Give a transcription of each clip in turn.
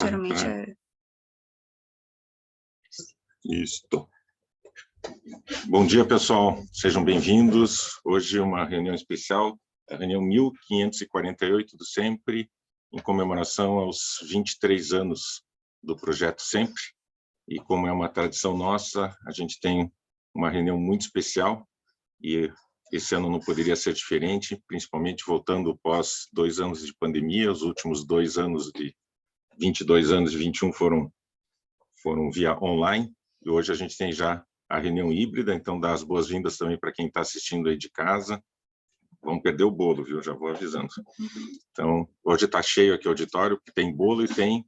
geralmente é... Isso. Bom dia, pessoal. Sejam bem-vindos. Hoje uma reunião especial, a reunião 1548 do SEMPRE, em comemoração aos 23 anos do Projeto SEMPRE. E como é uma tradição nossa, a gente tem uma reunião muito especial e esse ano não poderia ser diferente, principalmente voltando após 2 anos de pandemia. Os últimos 2 anos de 22 anos e 21 foram via online. E hoje a gente tem já a reunião híbrida, então dá as boas-vindas também para quem está assistindo aí de casa. Vamos perder o bolo, viu? Já vou avisando. Então, hoje está cheio aqui o auditório, porque tem bolo e tem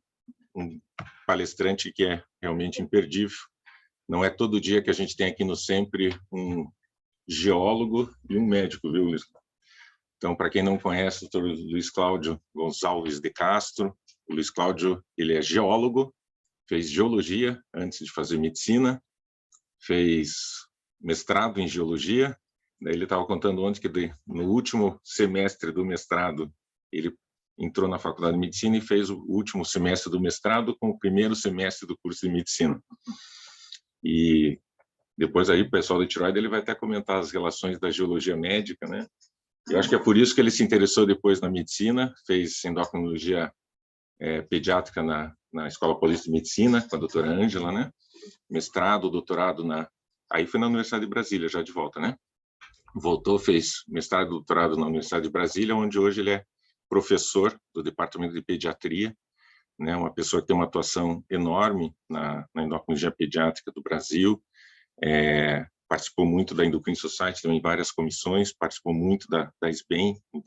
um palestrante que é realmente imperdível. Não é todo dia que a gente tem aqui no SEMPRE um geólogo e um médico, viu, Luiz? Então, para quem não conhece, o Dr. Luiz Cláudio Gonçalves de Castro, o Luiz Cláudio, ele é geólogo, fez geologia antes de fazer medicina, fez mestrado em geologia. Daí ele estava contando ontem que no último semestre do mestrado ele entrou na faculdade de medicina e fez o último semestre do mestrado com o primeiro semestre do curso de medicina. E depois aí o pessoal do tiroide ele vai até comentar as relações da geologia médica, né? Eu acho que é por isso que ele se interessou depois na medicina, fez endocrinologia pediátrica na Escola Paulista de Medicina com a doutora Ângela, né? Mestrado, doutorado aí foi na Universidade de Brasília, já de volta, né? Voltou, fez mestrado e doutorado na Universidade de Brasília, onde hoje ele é professor do Departamento de Pediatria, né? Uma pessoa que tem uma atuação enorme na endocrinologia pediátrica do Brasil, participou muito da Endocrine Society, também em várias comissões, participou muito da SBEM em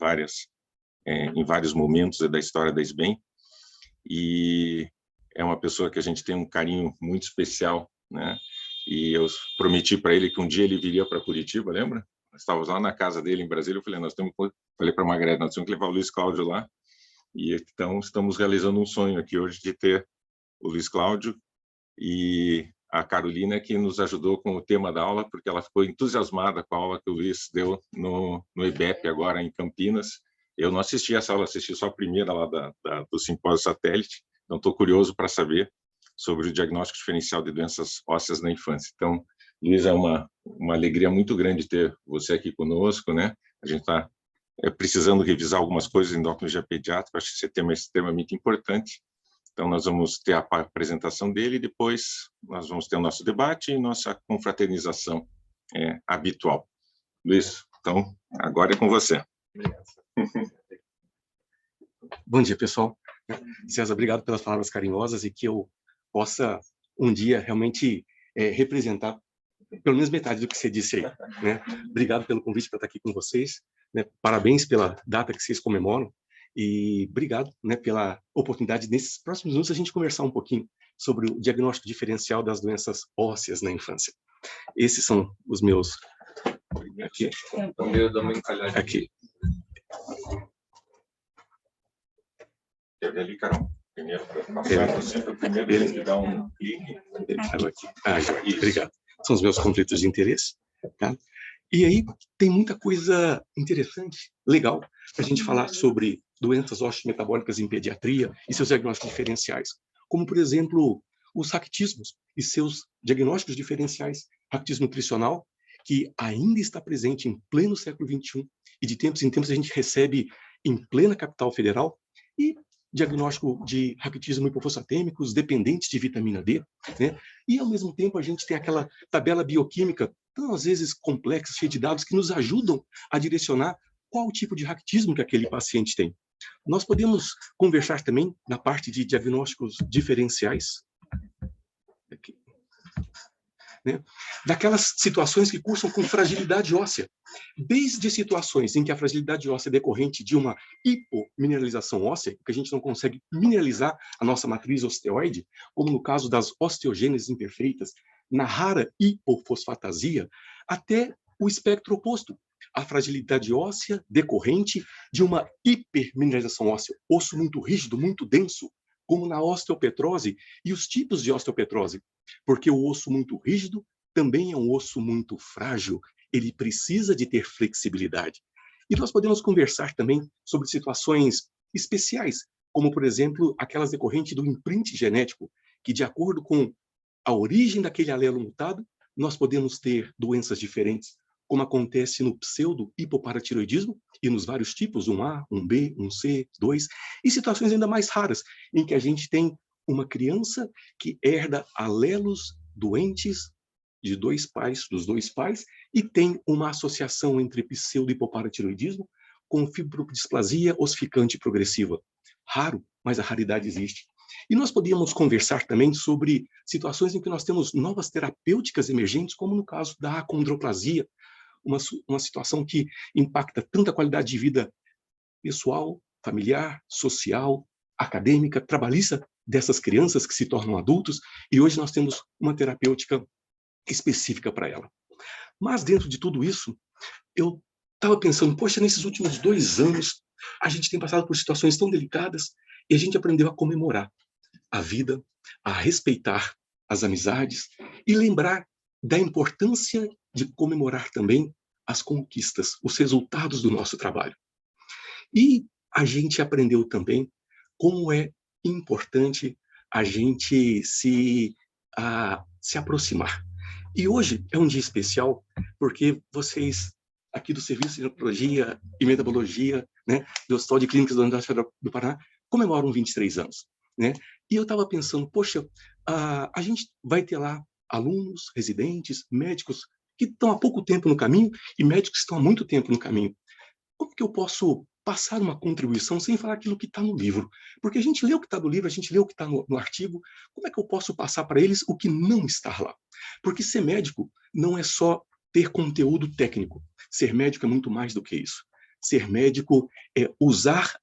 vários momentos da história da SBEM, e é uma pessoa que a gente tem um carinho muito especial, né? E eu prometi para ele que um dia ele viria para Curitiba, lembra? Nós estávamos lá na casa dele em Brasília, eu falei, falei para a Margareth, nós temos que levar o Luiz Cláudio lá, e então estamos realizando um sonho aqui hoje de ter o Luiz Cláudio e a Carolina, que nos ajudou com o tema da aula, porque ela ficou entusiasmada com a aula que o Luiz deu no IBEP agora em Campinas. Eu não assisti essa aula, assisti só a primeira lá do Simpósio Satélite, então estou curioso para saber sobre o diagnóstico diferencial de doenças ósseas na infância. Então, Luiz, é uma alegria muito grande ter você aqui conosco, né? A gente está precisando revisar algumas coisas em endocrinologia pediátrica, acho que esse tema é extremamente importante. Então, nós vamos ter a apresentação dele e depois nós vamos ter o nosso debate e nossa confraternização habitual. Luiz, então, agora é com você. Obrigado. Bom dia, pessoal. César, obrigado pelas palavras carinhosas e que eu possa um dia realmente representar pelo menos metade do que você disse aí, né? Obrigado pelo convite para estar aqui com vocês, né? Parabéns pela data que vocês comemoram e obrigado, né, pela oportunidade nesses próximos minutos a gente conversar um pouquinho sobre o diagnóstico diferencial das doenças ósseas na infância. Esses são os meus aqui. Aqui. Quer ver ali, Carol? Primeiro, ele dá um clique. Aqui. Obrigado. São os meus conflitos de interesse, tá? E aí tem muita coisa interessante, legal, para a gente falar sobre doenças osteometabólicas em pediatria e seus diagnósticos diferenciais, como, por exemplo, os raquitismos e seus diagnósticos diferenciais, raquitismo nutricional, que ainda está presente em pleno século XXI, e de tempos em tempos a gente recebe em plena capital federal, e diagnóstico de raquitismo hipofosfatêmicos dependentes de vitamina D, né? E, ao mesmo tempo, a gente tem aquela tabela bioquímica, tão, às vezes, complexa, cheia de dados, que nos ajudam a direcionar qual o tipo de raquitismo que aquele paciente tem. Nós podemos conversar também na parte de diagnósticos diferenciais, aqui, né? Daquelas situações que cursam com fragilidade óssea, desde situações em que a fragilidade óssea é decorrente de uma hipomineralização óssea, que a gente não consegue mineralizar a nossa matriz osteoide, como no caso das osteogêneses imperfeitas, na rara hipofosfatasia, até o espectro oposto, a fragilidade óssea decorrente de uma hipermineralização óssea, osso muito rígido, muito denso, como na osteopetrose e os tipos de osteopetrose, porque o osso muito rígido também é um osso muito frágil, ele precisa de ter flexibilidade. E nós podemos conversar também sobre situações especiais, como, por exemplo, aquelas decorrentes do imprint genético, que, de acordo com a origem daquele alelo mutado, nós podemos ter doenças diferentes, como acontece no pseudo-hipoparatiroidismo e nos vários tipos, 1A, 1B, 1C, 2, e situações ainda mais raras, em que a gente tem uma criança que herda alelos doentes de dos dois pais, e tem uma associação entre pseudo-hipoparatiroidismo com fibrodisplasia ossificante progressiva. Raro, mas a raridade existe. E nós podíamos conversar também sobre situações em que nós temos novas terapêuticas emergentes, como no caso da acondroplasia, uma situação que impacta tanto a qualidade de vida pessoal, familiar, social, acadêmica, trabalhista dessas crianças que se tornam adultos, e hoje nós temos uma terapêutica específica para ela. Mas dentro de tudo isso, eu estava pensando, poxa, nesses últimos 2 anos, a gente tem passado por situações tão delicadas e a gente aprendeu a comemorar a vida, a respeitar as amizades e lembrar da importância de comemorar também as conquistas, os resultados do nosso trabalho. E a gente aprendeu também como é importante a gente se aproximar. E hoje é um dia especial porque vocês aqui do Serviço de Neurologia e Metabologia, né, do Hospital de Clínicas da Universidade Federal do Paraná, comemoram 23 anos. Né? E eu estava pensando, poxa, a gente vai ter lá alunos, residentes, médicos que estão há pouco tempo no caminho e médicos que estão há muito tempo no caminho. Como que eu posso passar uma contribuição sem falar aquilo que está no livro? Porque a gente lê o que está no livro, a gente lê o que está no artigo, como é que eu posso passar para eles o que não está lá? Porque ser médico não é só ter conteúdo técnico. Ser médico é muito mais do que isso. Ser médico é usar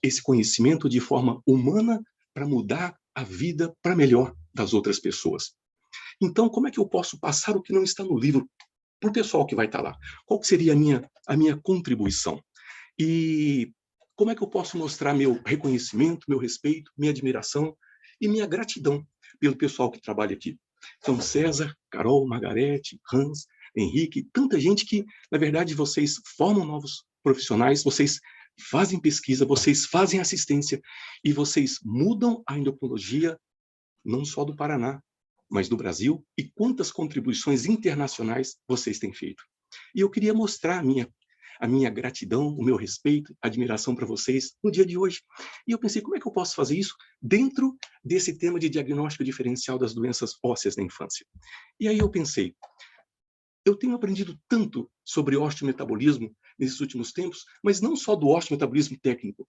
esse conhecimento de forma humana para mudar a vida para melhor das outras pessoas. Então, como é que eu posso passar o que não está no livro para o pessoal que vai estar lá? Qual seria a minha contribuição? E como é que eu posso mostrar meu reconhecimento, meu respeito, minha admiração e minha gratidão pelo pessoal que trabalha aqui? Então, César, Carol, Margarete, Hans, Henrique, tanta gente que, na verdade, vocês formam novos profissionais, vocês fazem pesquisa, vocês fazem assistência e vocês mudam a endocrinologia não só do Paraná, mas do Brasil, e quantas contribuições internacionais vocês têm feito. E eu queria mostrar a minha gratidão, o meu respeito, a admiração para vocês no dia de hoje. E eu pensei, como é que eu posso fazer isso dentro desse tema de diagnóstico diferencial das doenças ósseas na infância? E aí eu pensei, eu tenho aprendido tanto sobre osteometabolismo nesses últimos tempos, mas não só do osteometabolismo técnico.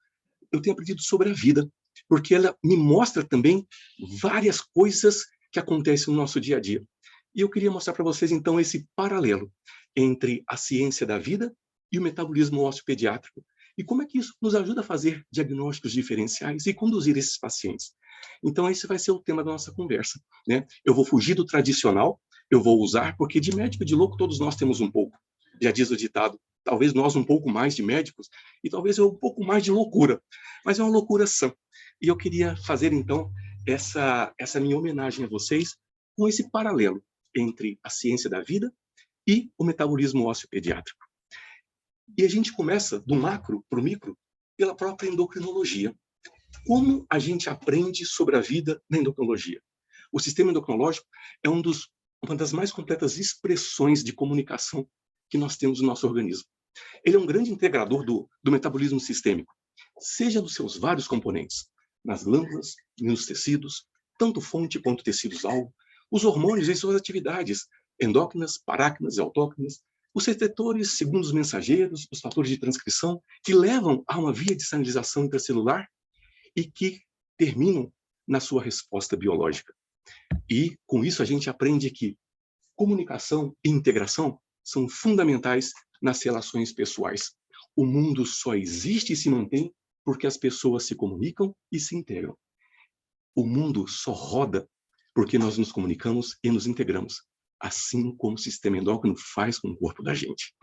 Eu tenho aprendido sobre a vida, porque ela me mostra também várias coisas que acontecem no nosso dia a dia. E eu queria mostrar para vocês, então, esse paralelo entre a ciência da vida e o metabolismo ósseo pediátrico. E como é que isso nos ajuda a fazer diagnósticos diferenciais e conduzir esses pacientes. Então, esse vai ser o tema da nossa conversa. Né? Eu vou fugir do tradicional, eu vou usar, porque de médico e de louco todos nós temos um pouco. Já diz o ditado, talvez nós um pouco mais de médicos e talvez eu um pouco mais de loucura, mas é uma loucura sã. E eu queria fazer, então, essa minha homenagem a vocês com esse paralelo entre a ciência da vida e o metabolismo ósseo pediátrico. E a gente começa do macro para o micro pela própria endocrinologia. Como a gente aprende sobre a vida na endocrinologia? O sistema endocrinológico é uma das mais completas expressões de comunicação que nós temos no nosso organismo. Ele é um grande integrador do metabolismo sistêmico, seja dos seus vários componentes, nas glândulas, nos tecidos, tanto fonte quanto tecidos-alvo, os hormônios e suas atividades, endócrinas, parácrinas e autócrinas, os receptores, segundos mensageiros, os fatores de transcrição, que levam a uma via de sinalização intracelular e que terminam na sua resposta biológica. E, com isso, a gente aprende que comunicação e integração são fundamentais nas relações pessoais. O mundo só existe e se mantém porque as pessoas se comunicam e se integram. O mundo só roda porque nós nos comunicamos e nos integramos, assim como o sistema endócrino faz com o corpo da gente.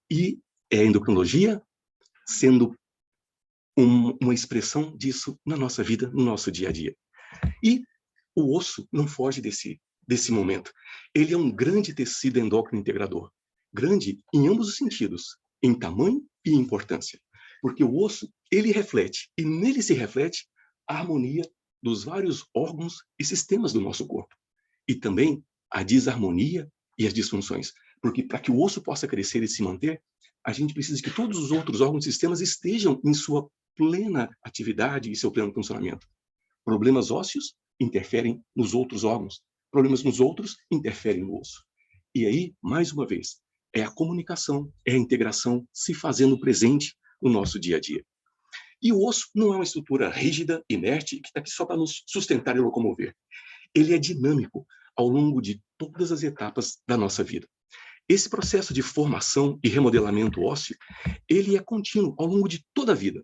E é a endocrinologia sendo uma expressão disso na nossa vida, no nosso dia a dia. E o osso não foge desse momento. Ele é um grande tecido endócrino integrador. Grande em ambos os sentidos, em tamanho e importância. Porque o osso ele reflete, e nele se reflete a harmonia dos vários órgãos e sistemas do nosso corpo. E também a desarmonia e as disfunções. Porque para que o osso possa crescer e se manter, a gente precisa que todos os outros órgãos e sistemas estejam em sua plena atividade e seu pleno funcionamento. Problemas ósseos interferem nos outros órgãos. Problemas nos outros interferem no osso. E aí, mais uma vez, é a comunicação, é a integração se fazendo presente no nosso dia a dia. E o osso não é uma estrutura rígida, inerte, que está aqui só para nos sustentar e locomover. Ele é dinâmico ao longo de todas as etapas da nossa vida. Esse processo de formação e remodelamento ósseo, ele é contínuo ao longo de toda a vida.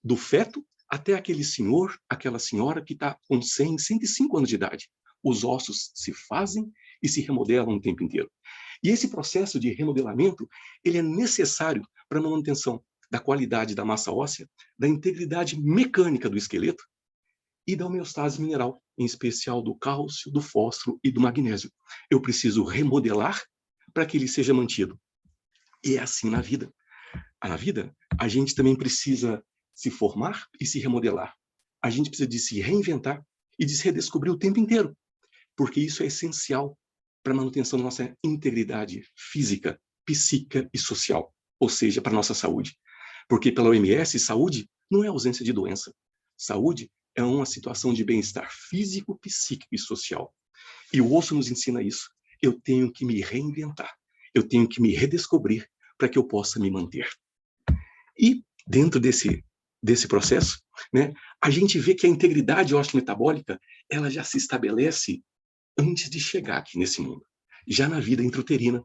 Do feto até aquele senhor, aquela senhora que está com 100, 105 anos de idade. Os ossos se fazem e se remodelam o tempo inteiro. E esse processo de remodelamento, ele é necessário para a manutenção da qualidade da massa óssea, da integridade mecânica do esqueleto e da homeostase mineral, em especial do cálcio, do fósforo e do magnésio. Eu preciso remodelar para que ele seja mantido. E é assim na vida. Na vida, a gente também precisa se formar e se remodelar. A gente precisa de se reinventar e de se redescobrir o tempo inteiro, porque isso é essencial para a manutenção da nossa integridade física, psíquica e social, ou seja, para a nossa saúde. Porque pela OMS, saúde não é ausência de doença. Saúde é uma situação de bem-estar físico, psíquico e social. E o osso nos ensina isso. Eu tenho que me reinventar, eu tenho que me redescobrir para que eu possa me manter. E dentro desse processo, né, a gente vê que a integridade osteometabólica, ela já se estabelece antes de chegar aqui nesse mundo, já na vida intrauterina.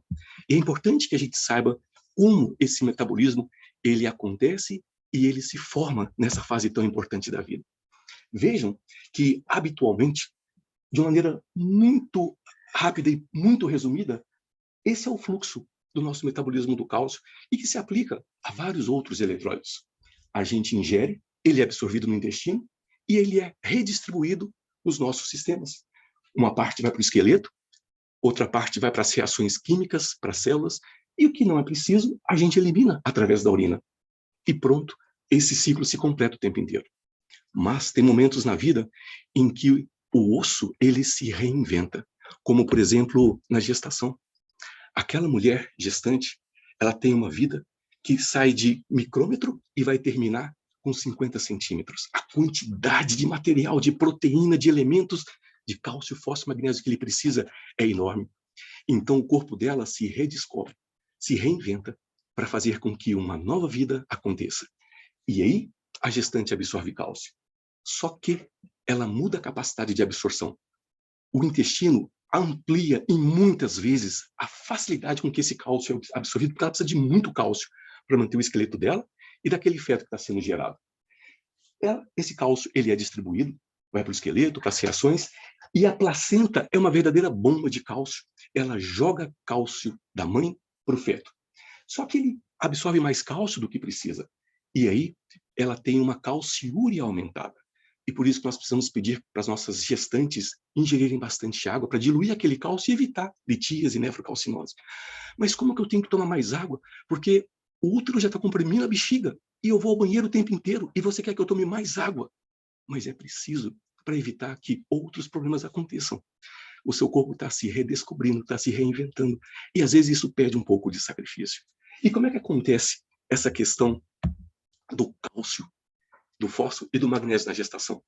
E é importante que a gente saiba como esse metabolismo ele acontece e ele se forma nessa fase tão importante da vida. Vejam que, habitualmente, de uma maneira muito rápida e muito resumida, esse é o fluxo do nosso metabolismo do cálcio e que se aplica a vários outros eletrólitos. A gente ingere, ele é absorvido no intestino e ele é redistribuído nos nossos sistemas. Uma parte vai para o esqueleto, outra parte vai para as reações químicas, para as células, e o que não é preciso, a gente elimina através da urina. E pronto, esse ciclo se completa o tempo inteiro. Mas tem momentos na vida em que o osso ele se reinventa, como, por exemplo, na gestação. Aquela mulher gestante, ela tem uma vida que sai de micrômetro e vai terminar com 50 centímetros. A quantidade de material, de proteína, de elementos, de cálcio, fósforo, magnésio que ele precisa é enorme. Então, o corpo dela se redescobre, se reinventa para fazer com que uma nova vida aconteça. E aí, a gestante absorve cálcio. Só que ela muda a capacidade de absorção. O intestino amplia, e muitas vezes, a facilidade com que esse cálcio é absorvido, porque ela precisa de muito cálcio para manter o esqueleto dela e daquele feto que está sendo gerado. Esse cálcio ele é distribuído, vai para o esqueleto, para as reações, e a placenta é uma verdadeira bomba de cálcio. Ela joga cálcio da mãe para o feto. Só que ele absorve mais cálcio do que precisa. E aí, ela tem uma calciúria aumentada. E por isso que nós precisamos pedir para as nossas gestantes ingerirem bastante água para diluir aquele cálcio e evitar litíase e nefrocalcinose. Mas como que eu tenho que tomar mais água? Porque o útero já está comprimindo a bexiga e eu vou ao banheiro o tempo inteiro e você quer que eu tome mais água. Mas é preciso para evitar que outros problemas aconteçam. O seu corpo está se redescobrindo, está se reinventando. E às vezes isso pede um pouco de sacrifício. E como é que acontece essa questão do cálcio, do fósforo e do magnésio na gestação?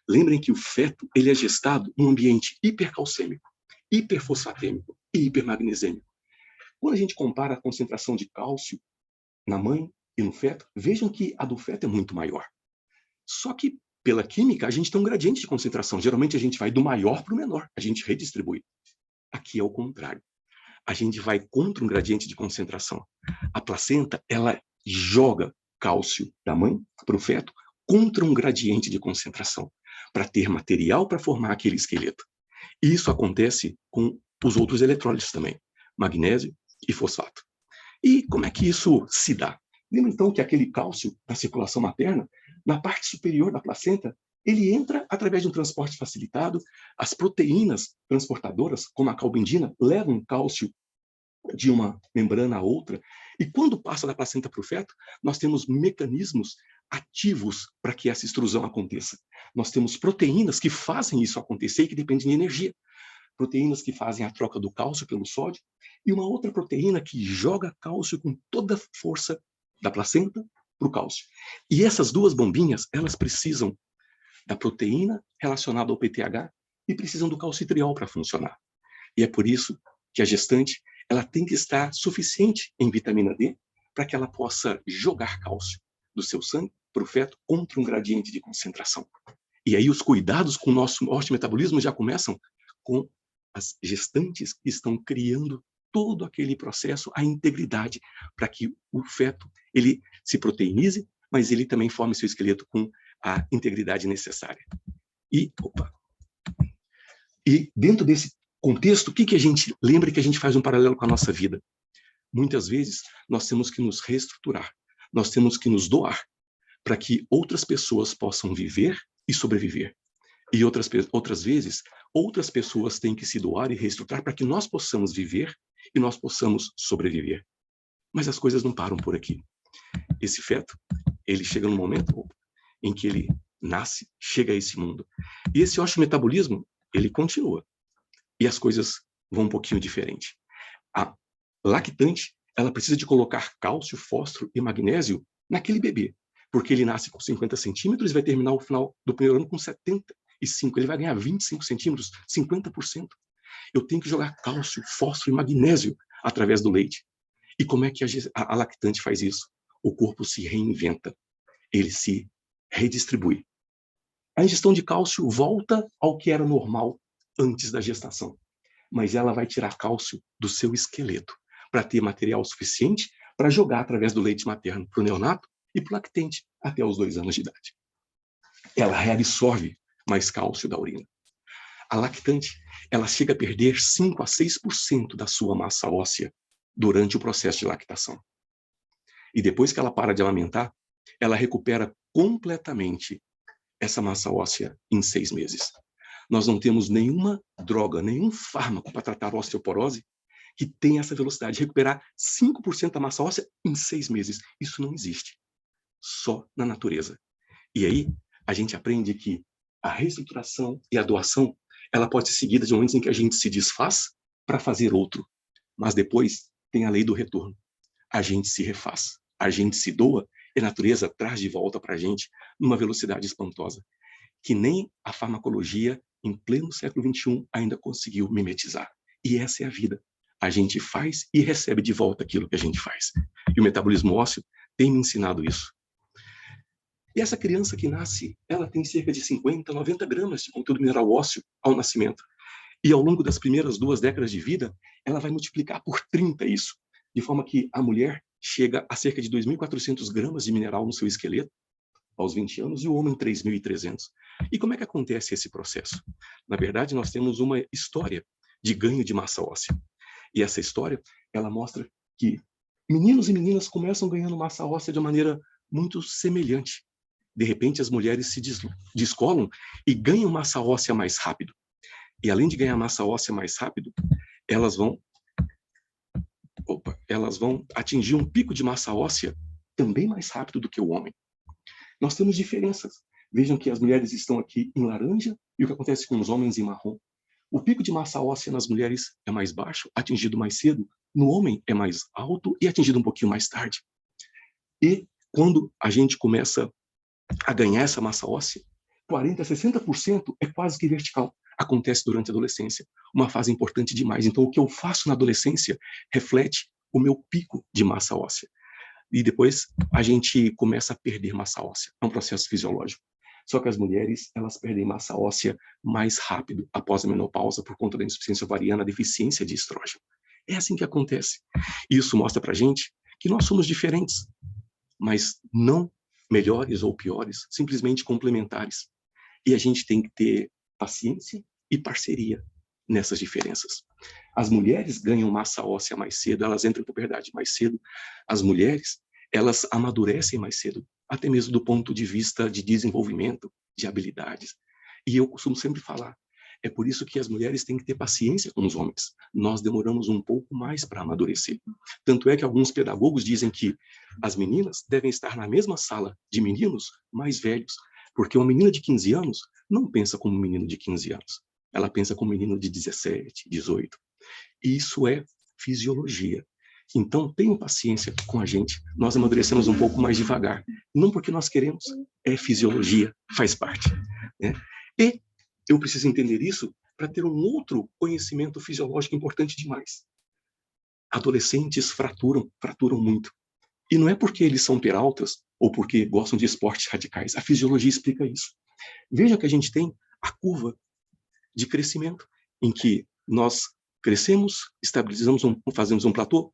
Lembrem que o feto ele é gestado em um ambiente hipercalcêmico, hiperfosfatêmico e hipermagnesêmico. Quando a gente compara a concentração de cálcio na mãe e no feto, vejam que a do feto é muito maior. Só que, pela química, a gente tem um gradiente de concentração. Geralmente a gente vai do maior para o menor, a gente redistribui. Aqui é o contrário. A gente vai contra um gradiente de concentração. A placenta, ela joga cálcio da mãe para o feto contra um gradiente de concentração, para ter material para formar aquele esqueleto. E isso acontece com os outros eletrólitos também, magnésio e fosfato. E como é que isso se dá? Lembra então que aquele cálcio da circulação materna, na parte superior da placenta, ele entra através de um transporte facilitado. As proteínas transportadoras, como a calbindina, levam cálcio de uma membrana a outra. E quando passa da placenta para o feto, nós temos mecanismos ativos para que essa extrusão aconteça. Nós temos proteínas que fazem isso acontecer e que dependem de energia. Proteínas que fazem a troca do cálcio pelo sódio e uma outra proteína que joga cálcio com toda a força da placenta para o cálcio. E essas duas bombinhas, elas precisam da proteína relacionada ao PTH e precisam do calcitriol para funcionar. E é por isso que a gestante ela tem que estar suficiente em vitamina D para que ela possa jogar cálcio do seu sangue para o feto contra um gradiente de concentração. E aí os cuidados com o nosso osteometabolismo já começam com as gestantes que estão criando todo aquele processo, a integridade, para que o feto ele se proteinize, mas ele também forme seu esqueleto com a integridade necessária. E dentro desse contexto, o que a gente lembra que a gente faz um paralelo com a nossa vida? Muitas vezes nós temos que nos reestruturar, nós temos que nos doar para que outras pessoas possam viver e sobreviver. E outras vezes, outras pessoas têm que se doar e reestruturar para que nós possamos viver e nós possamos sobreviver. Mas as coisas não param por aqui. Esse feto, ele chega num momento em que ele nasce, chega a esse mundo. E esse osteometabolismo, ele continua. E as coisas vão um pouquinho diferente. A lactante, ela precisa de colocar cálcio, fósforo e magnésio naquele bebê, porque ele nasce com 50 centímetros e vai terminar o final do primeiro ano com 75. Ele vai ganhar 25 centímetros, 50%. Eu tenho que jogar cálcio, fósforo e magnésio através do leite. E como é que a lactante faz isso? O corpo se reinventa, ele se redistribui. A ingestão de cálcio volta ao que era normal antes da gestação, mas ela vai tirar cálcio do seu esqueleto para ter material suficiente para jogar através do leite materno para o neonato e para o lactente até os 2 anos de idade. Ela reabsorve mais cálcio da urina. A lactante, ela chega a perder 5 a 6% da sua massa óssea durante o processo de lactação. E depois que ela para de amamentar, ela recupera completamente essa massa óssea em 6 meses. Nós não temos nenhuma droga, nenhum fármaco para tratar a osteoporose que tenha essa velocidade de recuperar 5% da massa óssea em 6 meses. Isso não existe. Só na natureza. E aí, a gente aprende que a reestruturação e a doação, ela pode ser seguida de momentos em que a gente se desfaz para fazer outro. Mas depois tem a lei do retorno. A gente se refaz, a gente se doa e a natureza traz de volta para a gente numa velocidade espantosa, que nem a farmacologia, em pleno século XXI, ainda conseguiu mimetizar. E essa é a vida. A gente faz e recebe de volta aquilo que a gente faz. E o metabolismo ósseo tem me ensinado isso. E essa criança que nasce, ela tem cerca de 50, 90 gramas de conteúdo mineral ósseo ao nascimento. E ao longo das primeiras 2 décadas de vida, ela vai multiplicar por 30 isso. De forma que a mulher chega a cerca de 2.400 gramas de mineral no seu esqueleto, aos 20 anos, e o homem 3.300. E como é que acontece esse processo? Na verdade, nós temos uma história de ganho de massa óssea. E essa história, ela mostra que meninos e meninas começam ganhando massa óssea de uma maneira muito semelhante. De repente, as mulheres se descolam e ganham massa óssea mais rápido. E além de ganhar massa óssea mais rápido, elas vão atingir um pico de massa óssea também mais rápido do que o homem. Nós temos diferenças. Vejam que as mulheres estão aqui em laranja e o que acontece com os homens em marrom. O pico de massa óssea nas mulheres é mais baixo, atingido mais cedo. No homem é mais alto e atingido um pouquinho mais tarde. E quando a gente começa a ganhar essa massa óssea, 40% a 60% é quase que vertical. Acontece durante a adolescência, uma fase importante demais. Então, o que eu faço na adolescência reflete o meu pico de massa óssea. E depois a gente começa a perder massa óssea. É um processo fisiológico. Só que as mulheres, elas perdem massa óssea mais rápido após a menopausa por conta da insuficiência ovariana, deficiência de estrógeno. É assim que acontece. Isso mostra pra gente que nós somos diferentes, mas não melhores ou piores, simplesmente complementares. E a gente tem que ter paciência e parceria nessas diferenças. As mulheres ganham massa óssea mais cedo, elas entram em puberdade mais cedo. As mulheres, elas amadurecem mais cedo, até mesmo do ponto de vista de desenvolvimento, de habilidades. E eu costumo sempre falar, É por isso que as mulheres têm que ter paciência com os homens. Nós demoramos um pouco mais para amadurecer. Tanto é que alguns pedagogos dizem que as meninas devem estar na mesma sala de meninos mais velhos, porque uma menina de 15 anos não pensa como um menino de 15 anos. Ela pensa como um menino de 17, 18. E isso é fisiologia. Então, tenham paciência com a gente. Nós amadurecemos um pouco mais devagar. Não porque nós queremos, é fisiologia, faz parte. Né? E eu preciso entender isso para ter um outro conhecimento fisiológico importante demais. Adolescentes fraturam muito. E não é porque eles são peraltas ou porque gostam de esportes radicais. A fisiologia explica isso. Veja que a gente tem a curva de crescimento, em que nós crescemos, estabilizamos, fazemos um platô,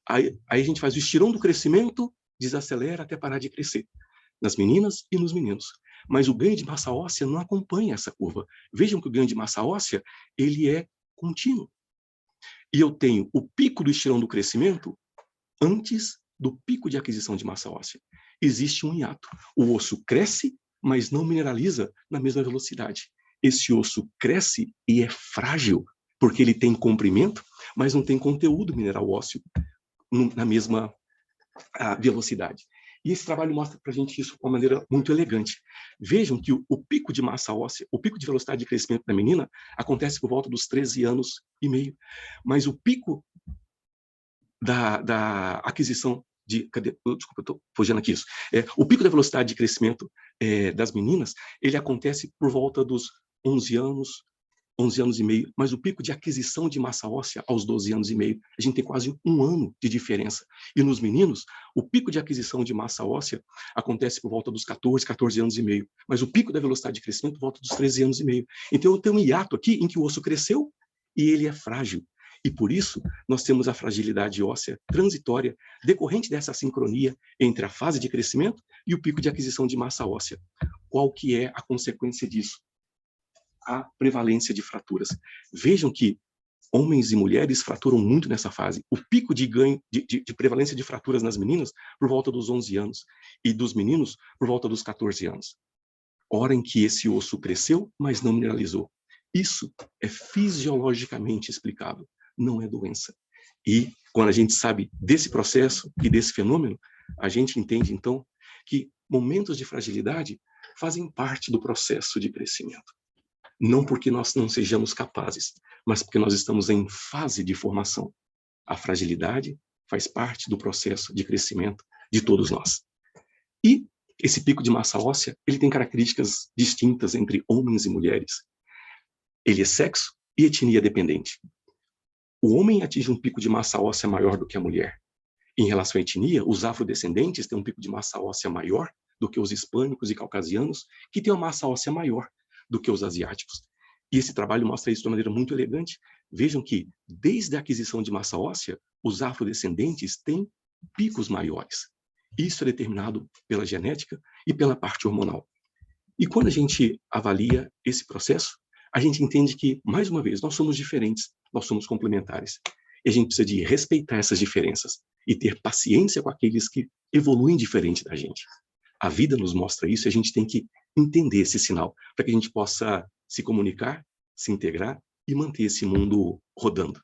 aí a gente faz o estirão do crescimento, desacelera até parar de crescer, nas meninas e nos meninos. Mas o ganho de massa óssea não acompanha essa curva. Vejam que o ganho de massa óssea, ele é contínuo. E eu tenho o pico do estirão do crescimento antes do pico de aquisição de massa óssea. Existe um hiato. O osso cresce, mas não mineraliza na mesma velocidade. Esse osso cresce e é frágil, porque ele tem comprimento, mas não tem conteúdo mineral ósseo na mesma velocidade. E esse trabalho mostra para a gente isso de uma maneira muito elegante. Vejam que o pico de massa óssea, o pico de velocidade de crescimento da menina acontece por volta dos 13 anos e meio. Mas o pico da aquisição de... Desculpa, eu estou fugindo aqui isso. O pico da velocidade de crescimento das meninas, ele acontece por volta dos 11 anos e meio, mas o pico de aquisição de massa óssea aos 12 anos e meio. A gente tem quase um ano de diferença. E nos meninos, o pico de aquisição de massa óssea acontece por volta dos 14 anos e meio, mas o pico da velocidade de crescimento por volta dos 13 anos e meio. Então eu tenho um hiato aqui em que o osso cresceu e ele é frágil. E por isso nós temos a fragilidade óssea transitória decorrente dessa sincronia entre a fase de crescimento e o pico de aquisição de massa óssea. Qual que é a consequência disso? A prevalência de fraturas. Vejam que homens e mulheres fraturam muito nessa fase. O pico de ganho de prevalência de fraturas nas meninas por volta dos 11 anos e dos meninos por volta dos 14 anos. Hora em que esse osso cresceu, mas não mineralizou. Isso é fisiologicamente explicável, não é doença. E quando a gente sabe desse processo e desse fenômeno, a gente entende então que momentos de fragilidade fazem parte do processo de crescimento. Não porque nós não sejamos capazes, mas porque nós estamos em fase de formação. A fragilidade faz parte do processo de crescimento de todos nós. E esse pico de massa óssea, ele tem características distintas entre homens e mulheres. Ele é sexo e etnia dependente. O homem atinge um pico de massa óssea maior do que a mulher. Em relação à etnia, os afrodescendentes têm um pico de massa óssea maior do que os hispânicos e caucasianos, que têm uma massa óssea maior do que os asiáticos. E esse trabalho mostra isso de uma maneira muito elegante. Vejam que, desde a aquisição de massa óssea, os afrodescendentes têm picos maiores. Isso é determinado pela genética e pela parte hormonal. E quando a gente avalia esse processo, a gente entende que, mais uma vez, nós somos diferentes, nós somos complementares. E a gente precisa de respeitar essas diferenças e ter paciência com aqueles que evoluem diferente da gente. A vida nos mostra isso e a gente tem que entender esse sinal para que a gente possa se comunicar, se integrar e manter esse mundo rodando.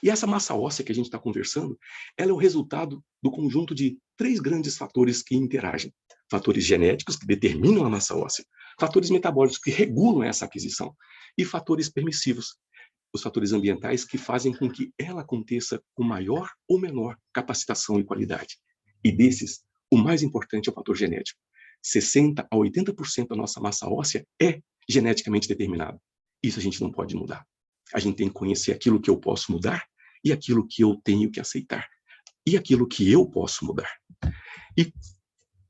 E essa massa óssea que a gente está conversando, ela é o resultado do conjunto de 3 grandes fatores que interagem. Fatores genéticos, que determinam a massa óssea, fatores metabólicos, que regulam essa aquisição, e fatores permissivos, os fatores ambientais, que fazem com que ela aconteça com maior ou menor capacitação e qualidade. E desses, o mais importante é o fator genético. 60% a 80% da nossa massa óssea é geneticamente determinado. Isso a gente não pode mudar. A gente tem que conhecer aquilo que eu posso mudar e aquilo que eu tenho que aceitar. E aquilo que eu posso mudar. E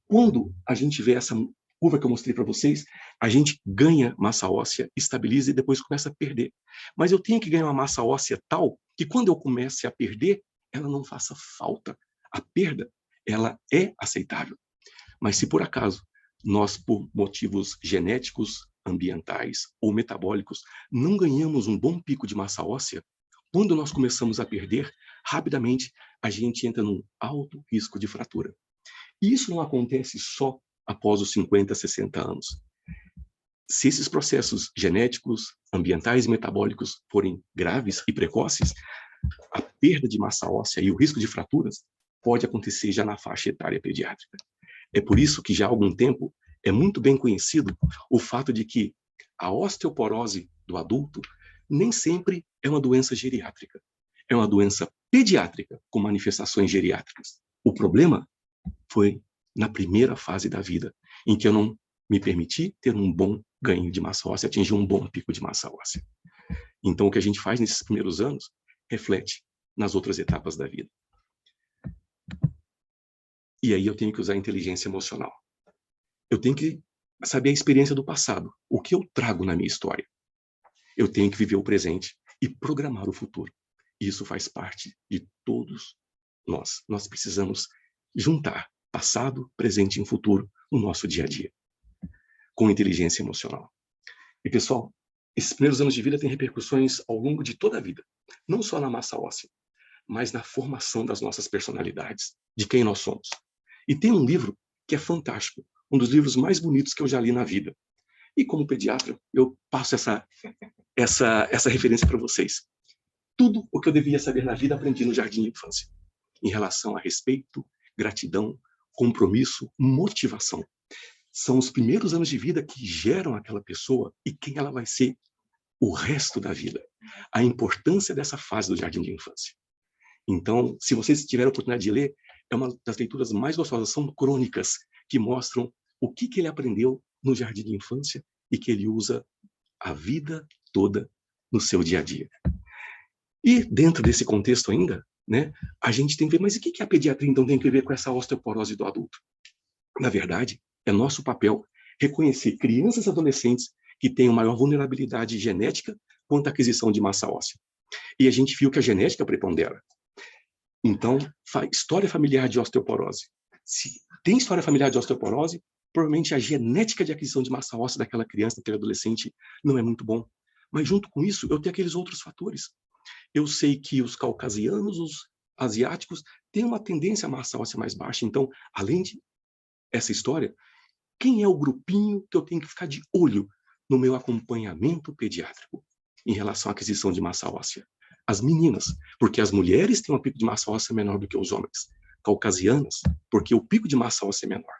quando a gente vê essa curva que eu mostrei para vocês, a gente ganha massa óssea, estabiliza e depois começa a perder. Mas eu tenho que ganhar uma massa óssea tal que quando eu comece a perder, ela não faça falta. A perda, ela é aceitável. Mas se por acaso nós, por motivos genéticos, ambientais ou metabólicos, não ganhamos um bom pico de massa óssea, quando nós começamos a perder, rapidamente a gente entra num alto risco de fratura. E isso não acontece só após os 50, 60 anos. Se esses processos genéticos, ambientais e metabólicos forem graves e precoces, a perda de massa óssea e o risco de fraturas pode acontecer já na faixa etária pediátrica. É por isso que já há algum tempo é muito bem conhecido o fato de que a osteoporose do adulto nem sempre é uma doença geriátrica. É uma doença pediátrica com manifestações geriátricas. O problema foi na primeira fase da vida, em que eu não me permiti ter um bom ganho de massa óssea, atingir um bom pico de massa óssea. Então, o que a gente faz nesses primeiros anos reflete nas outras etapas da vida. E aí eu tenho que usar a inteligência emocional. Eu tenho que saber a experiência do passado, o que eu trago na minha história. Eu tenho que viver o presente e programar o futuro. Isso faz parte de todos nós. Nós precisamos juntar passado, presente e futuro no nosso dia a dia, com inteligência emocional. E, pessoal, esses primeiros anos de vida têm repercussões ao longo de toda a vida, não só na massa óssea, mas na formação das nossas personalidades, de quem nós somos. E tem um livro que é fantástico, um dos livros mais bonitos que eu já li na vida. E como pediatra, eu passo essa referência para vocês. Tudo o que eu devia saber na vida aprendi no jardim de infância, em relação a respeito, gratidão, compromisso, motivação. São os primeiros anos de vida que geram aquela pessoa e quem ela vai ser o resto da vida. A importância dessa fase do jardim de infância. Então, se vocês tiverem a oportunidade de ler, é uma das leituras mais gostosas, são crônicas que mostram o que ele aprendeu no jardim de infância e que ele usa a vida toda no seu dia a dia. E dentro desse contexto ainda, né, a gente tem que ver, mas o que a pediatria então tem que ver com essa osteoporose do adulto? Na verdade, é nosso papel reconhecer crianças e adolescentes que têm maior vulnerabilidade genética quanto à aquisição de massa óssea. E a gente viu que a genética prepondera. Então, história familiar de osteoporose. Se tem história familiar de osteoporose, provavelmente a genética de aquisição de massa óssea daquela criança, daquele adolescente, não é muito bom. Mas junto com isso, eu tenho aqueles outros fatores. Eu sei que os caucasianos, os asiáticos, têm uma tendência à massa óssea mais baixa. Então, além de essa história, quem é o grupinho que eu tenho que ficar de olho no meu acompanhamento pediátrico em relação à aquisição de massa óssea? As meninas, porque as mulheres têm um pico de massa óssea menor do que os homens. Caucasianas, porque o pico de massa óssea é menor.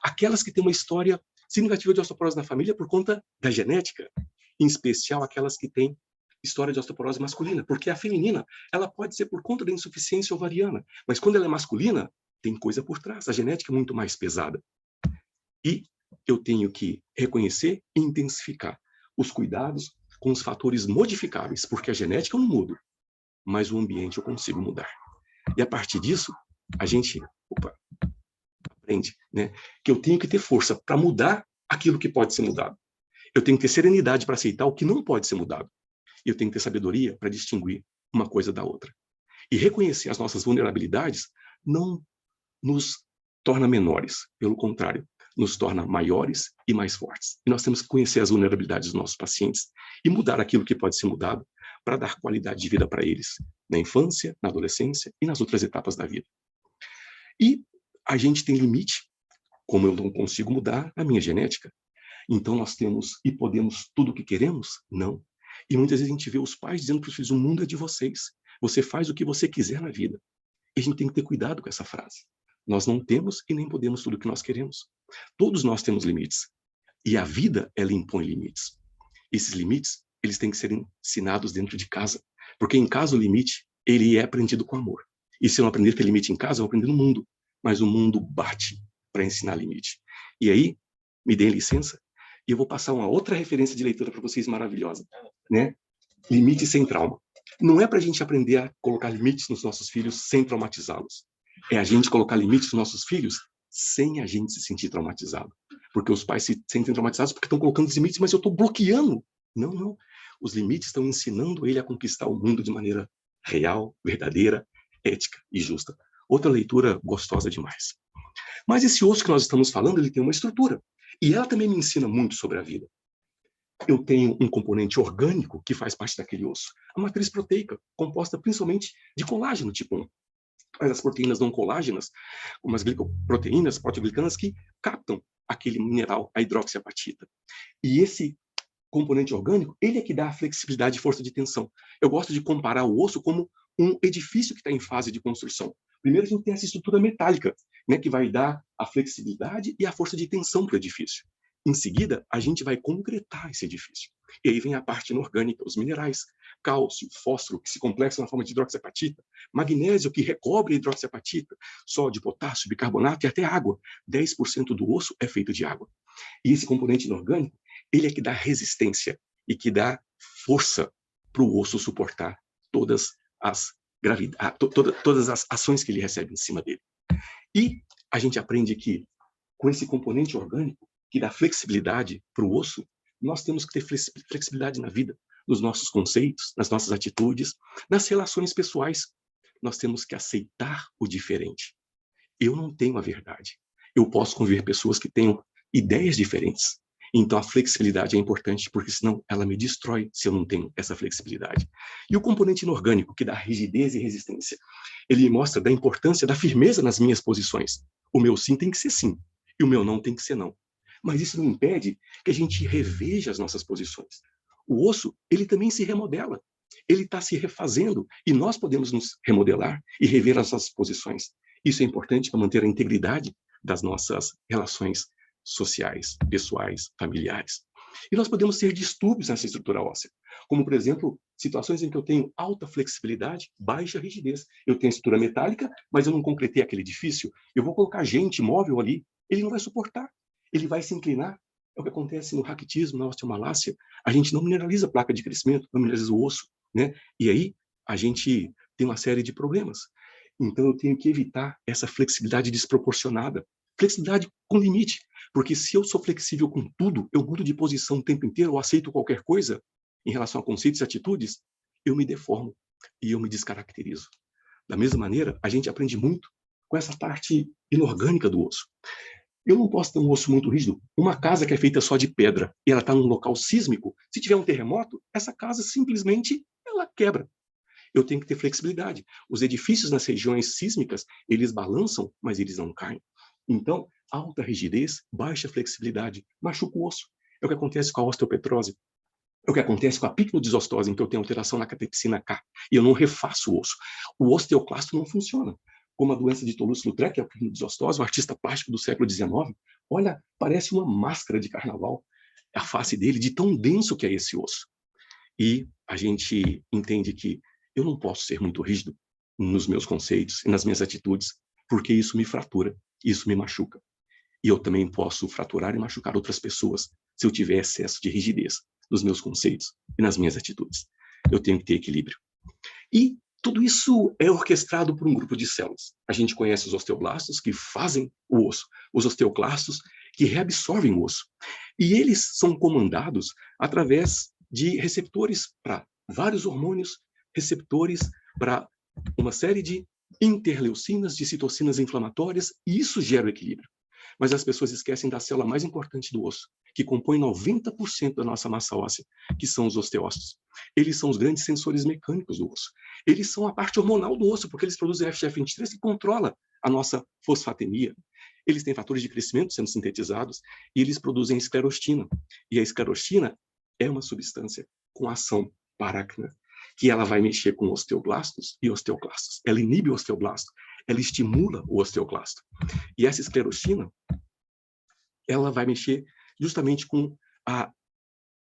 Aquelas que têm uma história significativa de osteoporose na família por conta da genética, em especial aquelas que têm história de osteoporose masculina, porque a feminina, ela pode ser por conta da insuficiência ovariana, mas quando ela é masculina, tem coisa por trás, a genética é muito mais pesada. E eu tenho que reconhecer e intensificar os cuidados com os fatores modificáveis, porque a genética eu não mudo, mas o ambiente eu consigo mudar. E a partir disso, a gente aprende, né, que eu tenho que ter força para mudar aquilo que pode ser mudado. Eu tenho que ter serenidade para aceitar o que não pode ser mudado. E eu tenho que ter sabedoria para distinguir uma coisa da outra. E reconhecer as nossas vulnerabilidades não nos torna menores, pelo contrário, nos torna maiores e mais fortes. E nós temos que conhecer as vulnerabilidades dos nossos pacientes e mudar aquilo que pode ser mudado para dar qualidade de vida para eles, na infância, na adolescência e nas outras etapas da vida. E a gente tem limite, como eu não consigo mudar a minha genética. Então nós temos e podemos tudo o que queremos? Não. E muitas vezes a gente vê os pais dizendo para os filhos, o mundo é de vocês. Você faz o que você quiser na vida. E a gente tem que ter cuidado com essa frase. Nós não temos e nem podemos tudo o que nós queremos. Todos nós temos limites. E a vida, ela impõe limites. Esses limites, eles têm que ser ensinados dentro de casa. Porque em casa o limite, ele é aprendido com amor. E se eu não aprender a ter limite em casa, eu vou aprender no mundo. Mas o mundo bate para ensinar limite. E aí, me deem licença, e eu vou passar uma outra referência de leitura para vocês maravilhosa, né? Limite sem trauma. Não é para a gente aprender a colocar limites nos nossos filhos sem traumatizá-los. É a gente colocar limites nos nossos filhos sem a gente se sentir traumatizado. Porque os pais se sentem traumatizados porque estão colocando os limites, mas eu estou bloqueando. Não, não. Os limites estão ensinando ele a conquistar o mundo de maneira real, verdadeira, ética e justa. Outra leitura gostosa demais. Mas esse osso que nós estamos falando, ele tem uma estrutura. E ela também me ensina muito sobre a vida. Eu tenho um componente orgânico que faz parte daquele osso. A matriz proteica, composta principalmente de colágeno tipo 1. Mas as proteínas não colágenas, como as glicoproteínas, proteoglicanas, que captam aquele mineral, a hidroxiapatita. E esse componente orgânico, ele é que dá a flexibilidade e força de tensão. Eu gosto de comparar o osso como um edifício que está em fase de construção. Primeiro a gente tem essa estrutura metálica, né, que vai dar a flexibilidade e a força de tensão para o edifício. Em seguida, a gente vai concretar esse edifício. E aí vem a parte inorgânica, os minerais, cálcio, fósforo, que se complexam na forma de hidroxiapatita, magnésio, que recobre a hidroxiapatita, sódio, potássio, bicarbonato e até água. 10% do osso é feito de água. E esse componente inorgânico, ele é que dá resistência e que dá força para o osso suportar todas as todas as ações que ele recebe em cima dele. E a gente aprende que, com esse componente orgânico, que dá flexibilidade para o osso, nós temos que ter flexibilidade na vida, nos nossos conceitos, nas nossas atitudes, nas relações pessoais. Nós temos que aceitar o diferente. Eu não tenho a verdade. Eu posso conviver pessoas que tenham ideias diferentes. Então, a flexibilidade é importante, porque senão ela me destrói se eu não tenho essa flexibilidade. E o componente inorgânico, que dá rigidez e resistência, ele mostra da importância da firmeza nas minhas posições. O meu sim tem que ser sim, e o meu não tem que ser não. Mas isso não impede que a gente reveja as nossas posições. O osso, ele também se remodela. Ele está se refazendo, e nós podemos nos remodelar e rever as nossas posições. Isso é importante para manter a integridade das nossas relações sociais, pessoais, familiares. E nós podemos ter distúrbios nessa estrutura óssea, como, por exemplo, situações em que eu tenho alta flexibilidade, baixa rigidez. Eu tenho estrutura metálica, mas eu não concretei aquele edifício. Eu vou colocar gente móvel ali, ele não vai suportar, ele vai se inclinar. É o que acontece no raquitismo, na osteomalácia. A gente não mineraliza a placa de crescimento, não mineraliza o osso, né? E aí a gente tem uma série de problemas. Então eu tenho que evitar essa flexibilidade desproporcionada. Flexibilidade com limite, porque se eu sou flexível com tudo, eu mudo de posição o tempo inteiro, eu aceito qualquer coisa em relação a conceitos e atitudes, eu me deformo e eu me descaracterizo. Da mesma maneira, a gente aprende muito com essa parte inorgânica do osso. Eu não posso ter um osso muito rígido. Uma casa que é feita só de pedra e ela está num local sísmico, se tiver um terremoto, essa casa simplesmente ela quebra. Eu tenho que ter flexibilidade. Os edifícios nas regiões sísmicas, eles balançam, mas eles não caem. Então, alta rigidez, baixa flexibilidade, machuca o osso. É o que acontece com a osteopetrose. É o que acontece com a picnodisostose, em que eu tenho alteração na catepsina K, e eu não refaço o osso. O osteoclasto não funciona. Como a doença de Toulouse-Lautrec, que é a picnodisostose, um artista plástico do século XIX, olha, parece uma máscara de carnaval. A face dele, de tão denso que é esse osso. E a gente entende que eu não posso ser muito rígido nos meus conceitos e nas minhas atitudes, porque isso me fratura, isso me machuca. E eu também posso fraturar e machucar outras pessoas se eu tiver excesso de rigidez nos meus conceitos e nas minhas atitudes. Eu tenho que ter equilíbrio. E tudo isso é orquestrado por um grupo de células. A gente conhece os osteoblastos, que fazem o osso, os osteoclastos, que reabsorvem o osso. E eles são comandados através de receptores para vários hormônios, receptores para uma série de interleucinas, de citocinas inflamatórias, e isso gera o equilíbrio. Mas as pessoas esquecem da célula mais importante do osso, que compõe 90% da nossa massa óssea, que são os osteócitos. Eles são os grandes sensores mecânicos do osso. Eles são a parte hormonal do osso, porque eles produzem FGF23, que controla a nossa fosfatemia. Eles têm fatores de crescimento sendo sintetizados e eles produzem esclerostina. E a esclerostina é uma substância com ação parácrina, que ela vai mexer com osteoblastos e osteoclastos. Ela inibe o osteoblasto, ela estimula o osteoclasto. E essa esclerostina, ela vai mexer justamente com a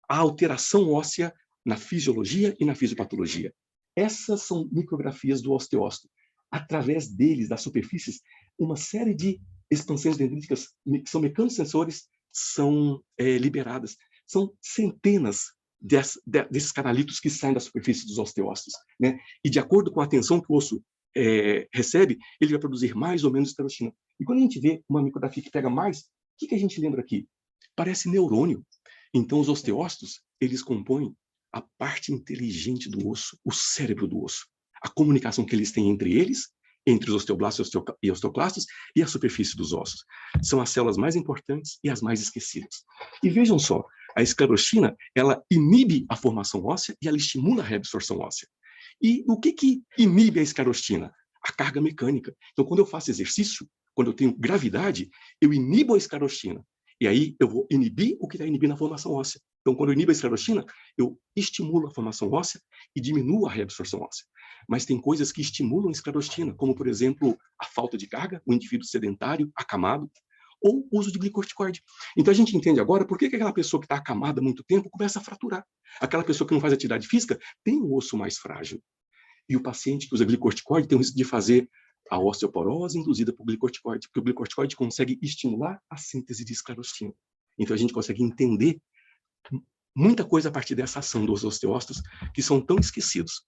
alteração óssea na fisiologia e na fisiopatologia. Essas são micrografias do osteócito. Através deles, das superfícies, uma série de expansões dendríticas, que são mecanosensores, são liberadas. São centenas desses canalitos que saem da superfície dos osteócitos, né? E de acordo com a tensão que o osso recebe, ele vai produzir mais ou menos esclerostina. E quando a gente vê uma micrografia que pega mais, o que a gente lembra aqui? Parece neurônio. Então, os osteócitos, eles compõem a parte inteligente do osso, o cérebro do osso. A comunicação que eles têm entre eles, entre os osteoblastos e osteoclastos, e a superfície dos ossos. São as células mais importantes e as mais esquecidas. E vejam só, a esclerostina, ela inibe a formação óssea e ela estimula a reabsorção óssea. E o que inibe a esclerostina? A carga mecânica. Então, quando eu faço exercício, quando eu tenho gravidade, eu inibo a esclerostina. E aí eu vou inibir o que está inibindo a formação óssea. Então, quando eu inibo a esclerostina, eu estimulo a formação óssea e diminuo a reabsorção óssea. Mas tem coisas que estimulam a esclerostina, como, por exemplo, a falta de carga, o indivíduo sedentário, acamado, ou o uso de glicorticoide. Então, a gente entende agora por que aquela pessoa que está acamada há muito tempo começa a fraturar. Aquela pessoa que não faz atividade física tem um osso mais frágil. E o paciente que usa glicorticoide tem o risco de fazer a osteoporose induzida por glicorticoide, porque o glicorticoide consegue estimular a síntese de esclerostina. Então, a gente consegue entender muita coisa a partir dessa ação dos osteócitos, que são tão esquecidos.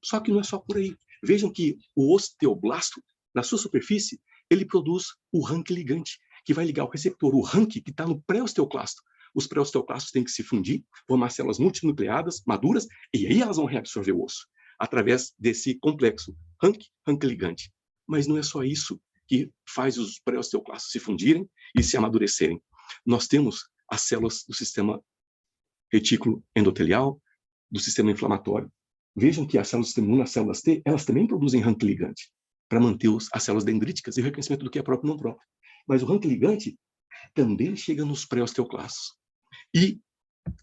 Só que não é só por aí. Vejam que o osteoblasto, na sua superfície, ele produz o rank ligante, que vai ligar o receptor, o rank, que está no pré-osteoclasto. Os pré-osteoclastos têm que se fundir, formar células multinucleadas, maduras, e aí elas vão reabsorver o osso, através desse complexo rank ligante. Mas não é só isso que faz os pré-osteoclastos se fundirem e se amadurecerem. Nós temos as células do sistema retículo endotelial, do sistema inflamatório. Vejam que as células do sistema imune, as células T, elas também produzem rank ligante para manter as células dendríticas e o reconhecimento do que é próprio e não próprio. Mas o rank ligante também chega nos pré-osteoclastos. E,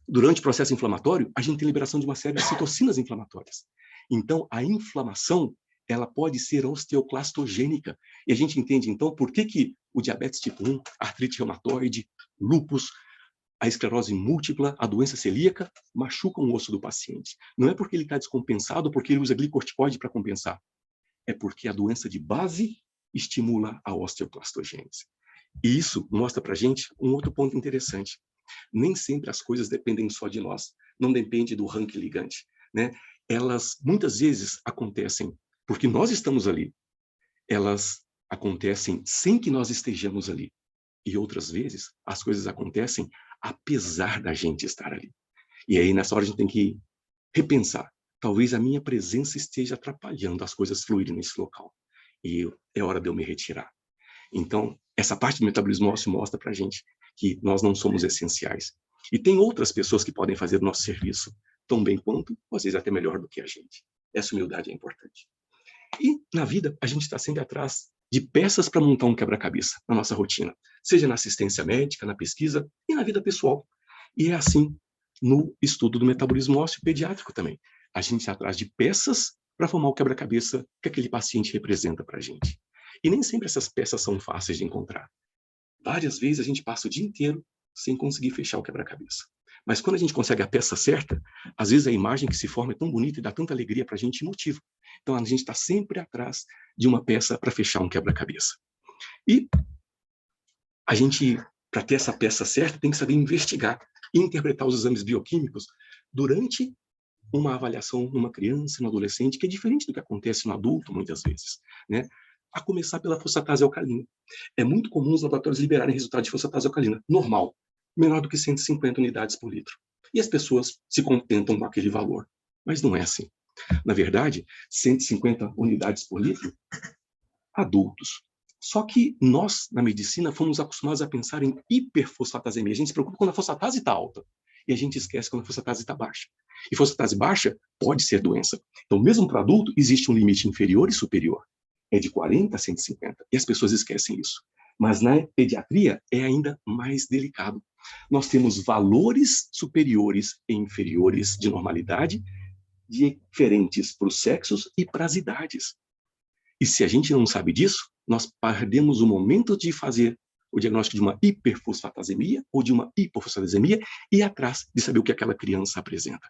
durante o processo inflamatório, a gente tem liberação de uma série de citocinas inflamatórias. Então, a inflamação, ela pode ser osteoclastogênica. E a gente entende, então, por que o diabetes tipo 1, artrite reumatoide, lúpus, a esclerose múltipla, a doença celíaca, machucam o osso do paciente. Não é porque ele está descompensado, porque ele usa glicorticoide para compensar. É porque a doença de base estimula a osteoclastogênese. E isso mostra para a gente um outro ponto interessante. Nem sempre as coisas dependem só de nós. Não depende do rank ligante, né? Elas, muitas vezes, acontecem porque nós estamos ali. Elas acontecem sem que nós estejamos ali. E outras vezes, as coisas acontecem apesar da gente estar ali. E aí, nessa hora, a gente tem que repensar. Talvez a minha presença esteja atrapalhando as coisas fluírem nesse local. E é hora de eu me retirar. Então, essa parte do metabolismo ósseo mostra para a gente que nós não somos essenciais. E tem outras pessoas que podem fazer o nosso serviço tão bem quanto, ou às vezes até melhor do que a gente. Essa humildade é importante. E, na vida, a gente está sempre atrás de peças para montar um quebra-cabeça na nossa rotina, seja na assistência médica, na pesquisa e na vida pessoal. E é assim no estudo do metabolismo ósseo pediátrico também. A gente está atrás de peças para formar o quebra-cabeça que aquele paciente representa para a gente. E nem sempre essas peças são fáceis de encontrar. Várias vezes a gente passa o dia inteiro sem conseguir fechar o quebra-cabeça. Mas quando a gente consegue a peça certa, às vezes a imagem que se forma é tão bonita e dá tanta alegria para a gente e motiva. Então a gente está sempre atrás de uma peça para fechar um quebra-cabeça. E a gente, para ter essa peça certa, tem que saber investigar e interpretar os exames bioquímicos durante uma avaliação numa criança, num adolescente, que é diferente do que acontece no adulto, muitas vezes, né? A começar pela fosfatase alcalina. É muito comum os laboratórios liberarem resultado de fosfatase alcalina normal, menor do que 150 unidades por litro. E as pessoas se contentam com aquele valor. Mas não é assim. Na verdade, 150 unidades por litro, adultos. Só que nós, na medicina, fomos acostumados a pensar em hiperfosfatasemia. A gente se preocupa quando a fosfatase está alta. E a gente esquece quando a fosfatase está baixa. E fosfatase baixa pode ser doença. Então, mesmo para adulto, existe um limite inferior e superior. É de 40 a 150. E as pessoas esquecem isso. Mas na pediatria é ainda mais delicado. Nós temos valores superiores e inferiores de normalidade diferentes para os sexos e para as idades. E se a gente não sabe disso, nós perdemos o momento de fazer o diagnóstico de uma hiperfosfatasemia ou de uma hipofosfatasemia e ir atrás de saber o que aquela criança apresenta.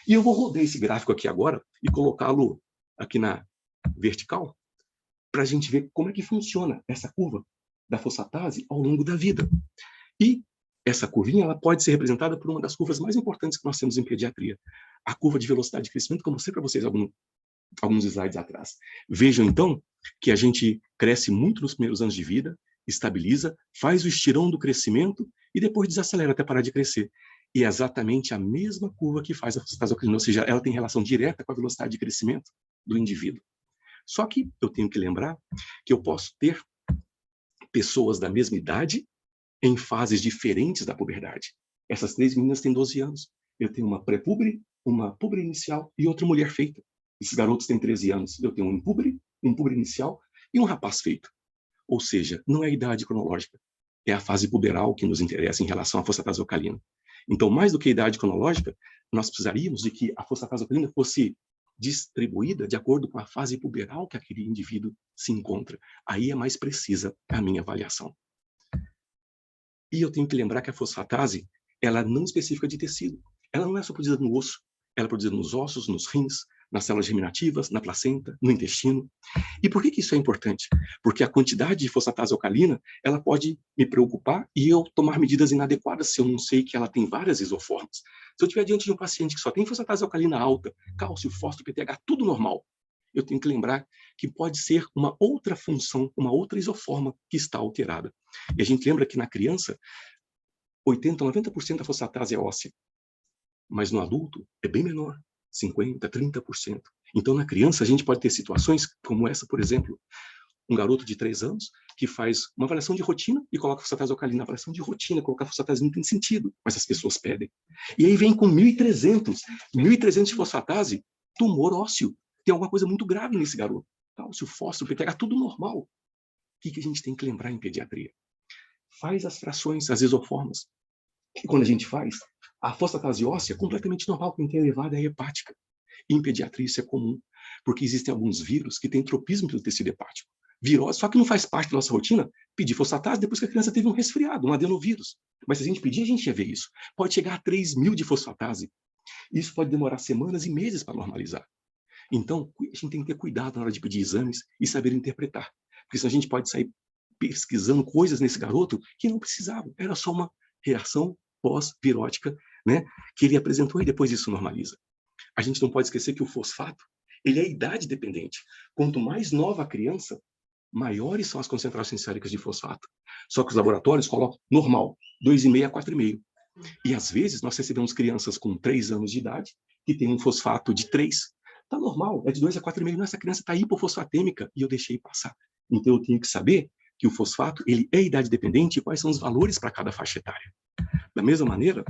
E eu vou rodar esse gráfico aqui agora e colocá-lo aqui na vertical para a gente ver como é que funciona essa curva da fosfatase ao longo da vida. E essa curvinha ela pode ser representada por uma das curvas mais importantes que nós temos em pediatria, a curva de velocidade de crescimento, que eu mostrei para vocês alguns slides atrás. Vejam, então, que a gente cresce muito nos primeiros anos de vida, estabiliza, faz o estirão do crescimento e depois desacelera até parar de crescer. E é exatamente a mesma curva que faz a fosfatase alcalina, ou seja, ela tem relação direta com a velocidade de crescimento do indivíduo. Só que eu tenho que lembrar que eu posso ter pessoas da mesma idade em fases diferentes da puberdade. Essas três meninas têm 12 anos. Eu tenho uma pré-pubre, uma pubre inicial e outra mulher feita. Esses garotos têm 13 anos. Eu tenho um pubre inicial e um rapaz feito. Ou seja, não é a idade cronológica. É a fase puberal que nos interessa em relação à fosfatase alcalina. Então, mais do que a idade cronológica, nós precisaríamos de que a fosfatase alcalina fosse distribuída de acordo com a fase puberal que aquele indivíduo se encontra. Aí é mais precisa a minha avaliação. E eu tenho que lembrar que a fosfatase, ela não é específica de tecido. Ela não é só produzida no osso, ela é produzida nos ossos, nos rins, nas células germinativas, na placenta, no intestino. E por que isso é importante? Porque a quantidade de fosfatase alcalina, ela pode me preocupar e eu tomar medidas inadequadas se eu não sei que ela tem várias isoformas. Se eu estiver diante de um paciente que só tem fosfatase alcalina alta, cálcio, fósforo, PTH, tudo normal, eu tenho que lembrar que pode ser uma outra função, uma outra isoforma que está alterada. E a gente lembra que na criança, 80% a 90% da fosfatase é óssea, mas no adulto é bem menor, 50%, 30%. Então, na criança, a gente pode ter situações como essa, por exemplo, um garoto de 3 anos que faz uma avaliação de rotina e coloca fosfatase alcalina. A avaliação de rotina, colocar fosfatase não tem sentido, mas as pessoas pedem. E aí vem com 1.300 de fosfatase, tumor ósseo. Tem alguma coisa muito grave nesse garoto. Cálcio, fósforo, PTH, tudo normal. O que a gente tem que lembrar em pediatria? Faz as frações, as isoformas. E quando a gente faz, a fosfatase óssea é completamente normal, quem tem elevada é hepática. E em pediatria isso é comum, porque existem alguns vírus que têm tropismo pelo tecido hepático. Virose, só que não faz parte da nossa rotina pedir fosfatase depois que a criança teve um resfriado, um adenovírus. Mas se a gente pedir, a gente ia ver isso. Pode chegar a 3.000 de fosfatase. Isso pode demorar semanas e meses para normalizar. Então, a gente tem que ter cuidado na hora de pedir exames e saber interpretar. Porque senão a gente pode sair pesquisando coisas nesse garoto que não precisavam. Era só uma reação pós-virótica, né, que ele apresentou e depois isso normaliza. A gente não pode esquecer que o fosfato, ele é idade dependente. Quanto mais nova a criança, maiores são as concentrações séricas de fosfato. Só que os laboratórios colocam normal, 2,5 a 4,5. E às vezes nós recebemos crianças com 3 anos de idade que têm um fosfato de 3. Está normal, é de 2 a 4,5. Não, essa criança está hipofosfatêmica e eu deixei passar. Então eu tenho que saber que o fosfato ele é idade dependente e quais são os valores para cada faixa etária. Da mesma maneira,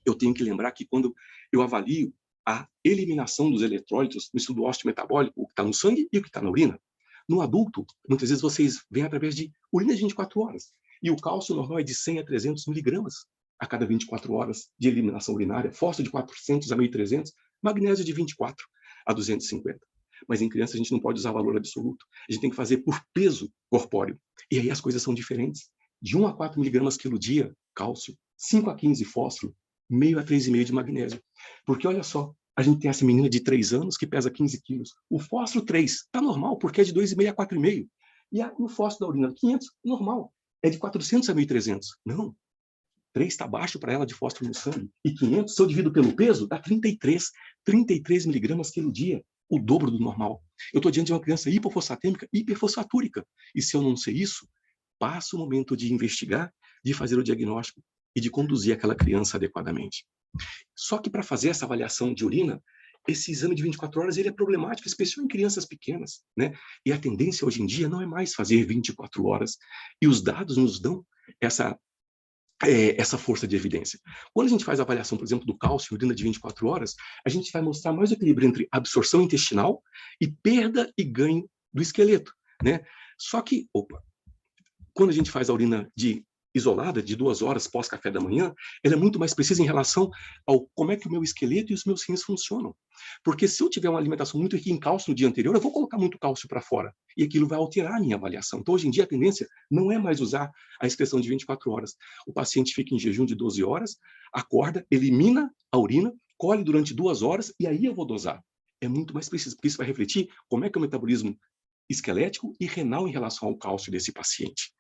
eu tenho que lembrar que quando eu avalio a eliminação dos eletrólitos no estudo osteometabólico, o que está no sangue e o que está na urina, no adulto, muitas vezes vocês veem através de urina de 24 horas. E o cálcio normal é de 100 a 300 miligramas a cada 24 horas de eliminação urinária, fósforo de 400 a 1.300, magnésio de 24 a 250. Mas em criança a gente não pode usar valor absoluto. A gente tem que fazer por peso corpóreo. E aí as coisas são diferentes. De 1 a 4 miligramas quilo dia, cálcio, 5 a 15 fósforo, 0,5 a 3,5 de magnésio. Porque olha só, a gente tem essa menina de 3 anos que pesa 15 quilos. O fósforo 3 está normal, porque é de 2,5 a 4,5. E o fósforo da urina 500, normal. É de 400 a 1.300. Não. 3 está baixo para ela de fósforo no sangue. E 500, se eu divido pelo peso, dá 33. 33 miligramas quilo dia. O dobro do normal. Eu estou diante de uma criança hipofosfatêmica, hiperfosfatúrica. E se eu não sei isso, passa o momento de investigar, de fazer o diagnóstico e de conduzir aquela criança adequadamente. Só que para fazer essa avaliação de urina, esse exame de 24 horas ele é problemático, especialmente em crianças pequenas, né? E a tendência hoje em dia não é mais fazer 24 horas. E os dados nos dão essa força de evidência. Quando a gente faz a avaliação, por exemplo, do cálcio em urina de 24 horas, a gente vai mostrar mais o equilíbrio entre absorção intestinal e perda e ganho do esqueleto, né? Só que, quando a gente faz a urina isolada, de 2 horas pós-café da manhã, ela é muito mais precisa em relação ao como é que o meu esqueleto e os meus rins funcionam. Porque se eu tiver uma alimentação muito rica em cálcio no dia anterior, eu vou colocar muito cálcio para fora. E aquilo vai alterar a minha avaliação. Então, hoje em dia, a tendência não é mais usar a expressão de 24 horas. O paciente fica em jejum de 12 horas, acorda, elimina a urina, colhe durante 2 horas e aí eu vou dosar. É muito mais preciso, porque isso vai refletir como é que é o metabolismo esquelético e renal em relação ao cálcio desse paciente.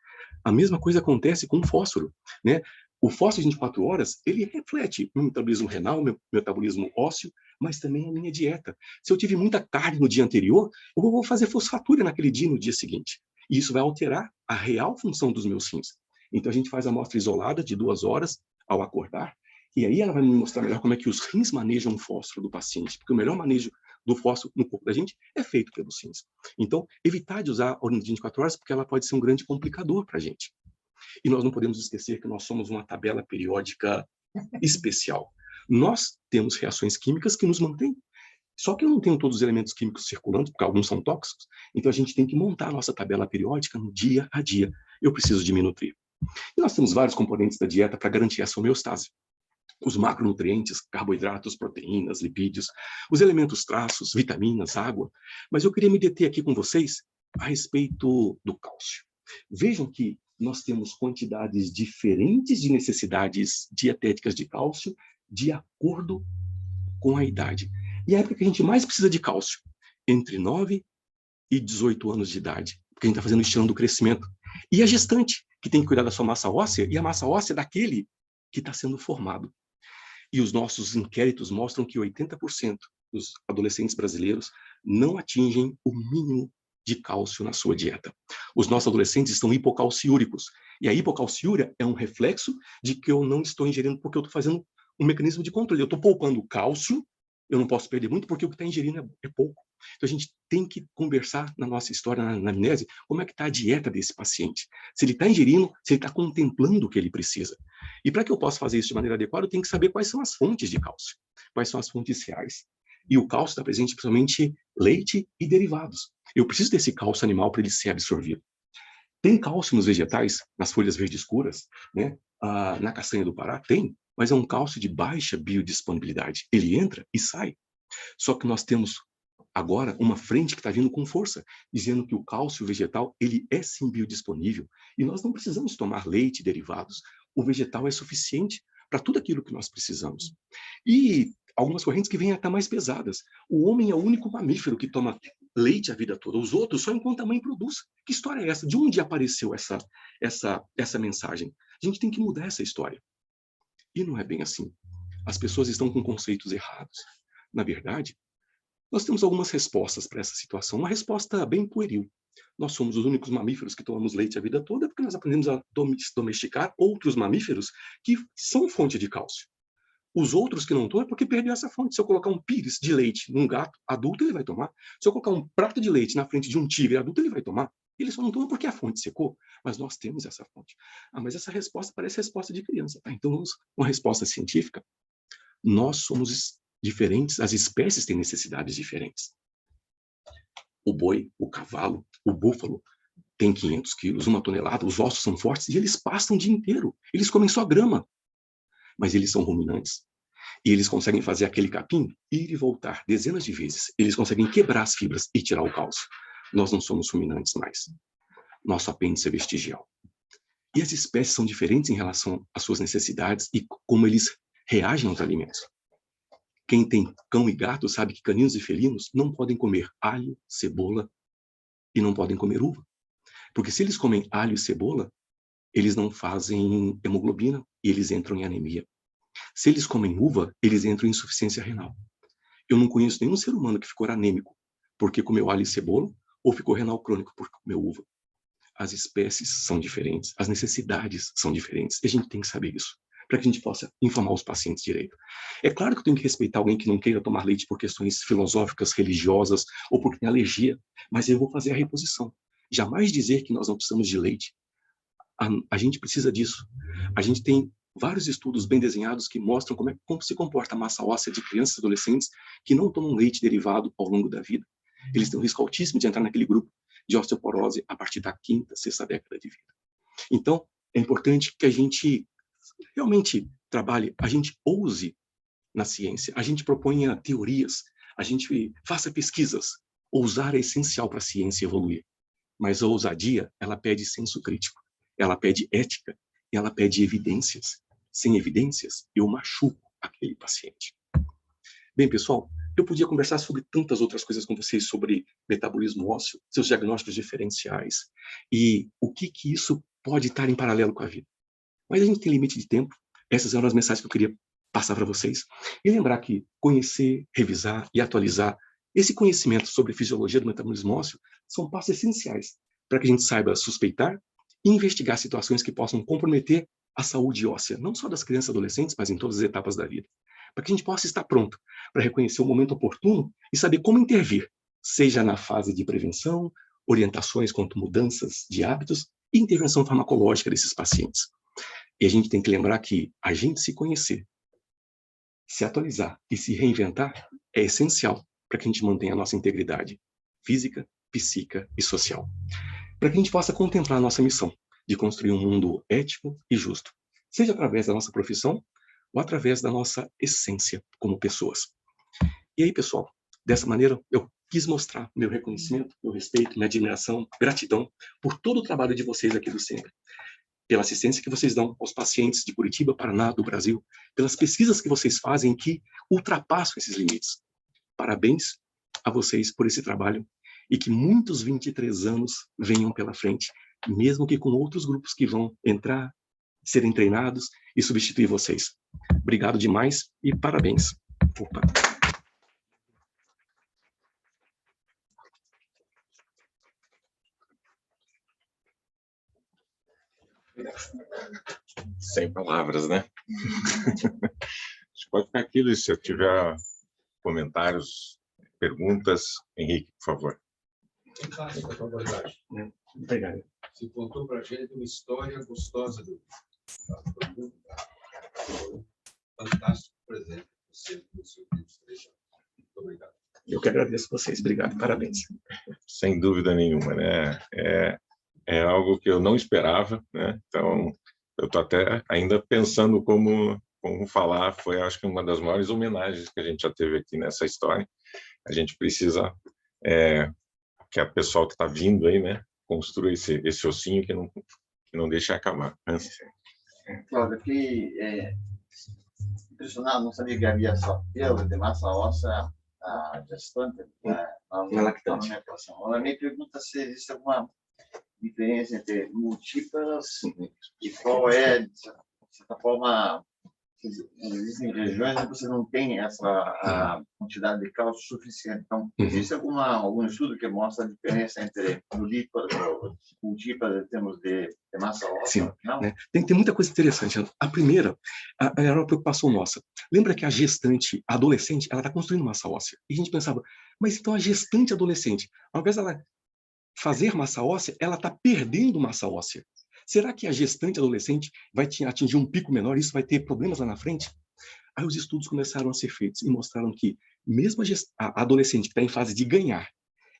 A mesma coisa acontece com o fósforo, né? O fósforo de 24 horas, ele reflete meu metabolismo renal, meu metabolismo ósseo, mas também a minha dieta. Se eu tive muita carne no dia anterior, eu vou fazer fosfatura naquele dia no dia seguinte. E isso vai alterar a real função dos meus rins. Então a gente faz a amostra isolada de 2 horas ao acordar, e aí ela vai me mostrar melhor como é que os rins manejam o fósforo do paciente, porque o melhor manejo do fósforo no corpo da gente é feito pelos rins. Então, evitar de usar a urina de 24 horas, porque ela pode ser um grande complicador para a gente. E nós não podemos esquecer que nós somos uma tabela periódica especial. Nós temos reações químicas que nos mantêm. Só que eu não tenho todos os elementos químicos circulando, porque alguns são tóxicos. Então, a gente tem que montar a nossa tabela periódica no dia a dia. Eu preciso de me nutrir. E nós temos vários componentes da dieta para garantir essa homeostase. os macronutrientes, carboidratos, proteínas, lipídios, os elementos traços, vitaminas, água. Mas eu queria me deter aqui com vocês a respeito do cálcio. Vejam que nós temos quantidades diferentes de necessidades dietéticas de cálcio de acordo com a idade. E a época que a gente mais precisa de cálcio, entre 9 e 18 anos de idade, porque a gente está fazendo o estirão do crescimento. E a gestante, que tem que cuidar da sua massa óssea, e a massa óssea é daquele que está sendo formado. E os nossos inquéritos mostram que 80% dos adolescentes brasileiros não atingem o mínimo de cálcio na sua dieta. Os nossos adolescentes estão hipocalciúricos. E a hipocalciúria é um reflexo de que eu não estou ingerindo porque eu estou fazendo um mecanismo de controle. Eu estou poupando cálcio, eu não posso perder muito porque o que está ingerindo é pouco. Então a gente tem que conversar na nossa história, na anamnese, como é que está a dieta desse paciente. Se ele está ingerindo, se ele está contemplando o que ele precisa. E para que eu possa fazer isso de maneira adequada, eu tenho que saber quais são as fontes de cálcio, quais são as fontes reais. E o cálcio está presente principalmente leite e derivados. Eu preciso desse cálcio animal para ele ser absorvido. Tem cálcio nos vegetais, nas folhas verdes escuras, né? Na castanha do Pará tem, mas é um cálcio de baixa biodisponibilidade. Ele entra e sai. Só que nós temos agora uma frente que está vindo com força, dizendo que o cálcio vegetal ele é sim biodisponível e nós não precisamos tomar leite e derivados. O vegetal é suficiente para tudo aquilo que nós precisamos. E algumas correntes que vêm até mais pesadas. O homem é o único mamífero que toma leite a vida toda. Os outros só enquanto a mãe produz. Que história é essa? De onde apareceu essa mensagem? A gente tem que mudar essa história. E não é bem assim. As pessoas estão com conceitos errados. Na verdade, nós temos algumas respostas para essa situação. Uma resposta bem pueril. Nós somos os únicos mamíferos que tomamos leite a vida toda porque nós aprendemos a domesticar outros mamíferos que são fonte de cálcio. Os outros que não tomam é porque perdeu essa fonte. Se eu colocar um pires de leite num gato adulto, ele vai tomar. Se eu colocar um prato de leite na frente de um tigre adulto, ele vai tomar. Ele só não toma porque a fonte secou. Mas nós temos essa fonte. Mas essa resposta parece resposta de criança. Tá? Então, vamos uma resposta científica. Nós somos diferentes, as espécies têm necessidades diferentes. O boi, o cavalo, o búfalo tem 500 quilos, 1 tonelada, os ossos são fortes e eles pastam o dia inteiro. Eles comem só grama. Mas eles são ruminantes. E eles conseguem fazer aquele capim ir e voltar dezenas de vezes. Eles conseguem quebrar as fibras e tirar o cálcio. Nós não somos ruminantes mais. Nosso apêndice é vestigial. E as espécies são diferentes em relação às suas necessidades e como eles reagem aos alimentos. Quem tem cão e gato sabe que caninos e felinos não podem comer alho, cebola e não podem comer uva. Porque se eles comem alho e cebola, eles não fazem hemoglobina e eles entram em anemia. Se eles comem uva, eles entram em insuficiência renal. Eu não conheço nenhum ser humano que ficou anêmico porque comeu alho e cebola ou ficou renal crônico porque comeu uva. As espécies são diferentes, as necessidades são diferentes. E a gente tem que saber isso, para que a gente possa informar os pacientes direito. É claro que eu tenho que respeitar alguém que não queira tomar leite por questões filosóficas, religiosas ou porque tem alergia, mas eu vou fazer a reposição. Jamais dizer que nós não precisamos de leite. A gente precisa disso. A gente tem vários estudos bem desenhados que mostram como se comporta a massa óssea de crianças e adolescentes que não tomam leite derivado ao longo da vida. Eles têm um risco altíssimo de entrar naquele grupo de osteoporose a partir da 5ª, 6ª década de vida. Então, é importante que a gente realmente trabalhe, a gente ouse na ciência, a gente proponha teorias, a gente faça pesquisas. Ousar é essencial para a ciência evoluir. Mas a ousadia, ela pede senso crítico. Ela pede ética e ela pede evidências. Sem evidências, eu machuco aquele paciente. Bem, pessoal, eu podia conversar sobre tantas outras coisas com vocês, sobre metabolismo ósseo, seus diagnósticos diferenciais e o que isso pode estar em paralelo com a vida. Mas a gente tem limite de tempo. Essas eram as mensagens que eu queria passar para vocês. E lembrar que conhecer, revisar e atualizar esse conhecimento sobre fisiologia do metabolismo ósseo são passos essenciais para que a gente saiba suspeitar e investigar situações que possam comprometer a saúde óssea, não só das crianças e adolescentes, mas em todas as etapas da vida. Para que a gente possa estar pronto para reconhecer o momento oportuno e saber como intervir, seja na fase de prevenção, orientações quanto mudanças de hábitos e intervenção farmacológica desses pacientes. E a gente tem que lembrar que a gente se conhecer, se atualizar e se reinventar é essencial para que a gente mantenha a nossa integridade física, psíquica e social. Para que a gente possa contemplar a nossa missão de construir um mundo ético e justo, seja através da nossa profissão ou através da nossa essência como pessoas. E aí, pessoal, dessa maneira, eu quis mostrar meu reconhecimento, meu respeito, minha admiração, gratidão por todo o trabalho de vocês aqui do Sempre, pela assistência que vocês dão aos pacientes de Curitiba, Paraná, do Brasil, pelas pesquisas que vocês fazem que ultrapassam esses limites. Parabéns a vocês por esse trabalho e que muitos 23 anos venham pela frente, mesmo que com outros grupos que vão entrar, serem treinados e substituir vocês. Obrigado demais e parabéns. Opa. Sem palavras, né? Pode ficar aqui, Luiz, se eu tiver comentários, perguntas. Henrique, por favor. Obrigado. Você contou para a gente uma história gostosa do fantástico presente. Você, no seu tempo, muito obrigado. Eu que agradeço vocês. Obrigado. Parabéns. Sem dúvida nenhuma, né? É algo que eu não esperava, né? Então, eu estou até ainda pensando como falar. Foi, acho que, uma das maiores homenagens que a gente já teve aqui nessa história. A gente precisa que a pessoal que está vindo aí, né, construa esse ossinho que não deixe acabar. Claro, eu fiquei impressionado, não sabia que havia só pelo de massa óssea gestante na lactante. A minha pergunta é se existe alguma diferença entre múltiplas e qual é, de certa forma, existem regiões onde você não tem essa quantidade de cálcio suficiente. Então, existe algum estudo que mostra a diferença entre múltiplas em termos de massa óssea? Sim, né? Tem muita coisa interessante. A primeira era uma preocupação nossa. Lembra que a gestante, a adolescente, ela está construindo massa óssea. E a gente pensava, mas então a gestante adolescente, ao invés dela fazer massa óssea, ela está perdendo massa óssea. Será que a gestante adolescente vai atingir um pico menor e isso vai ter problemas lá na frente? Aí os estudos começaram a ser feitos e mostraram que mesmo a adolescente que está em fase de ganhar,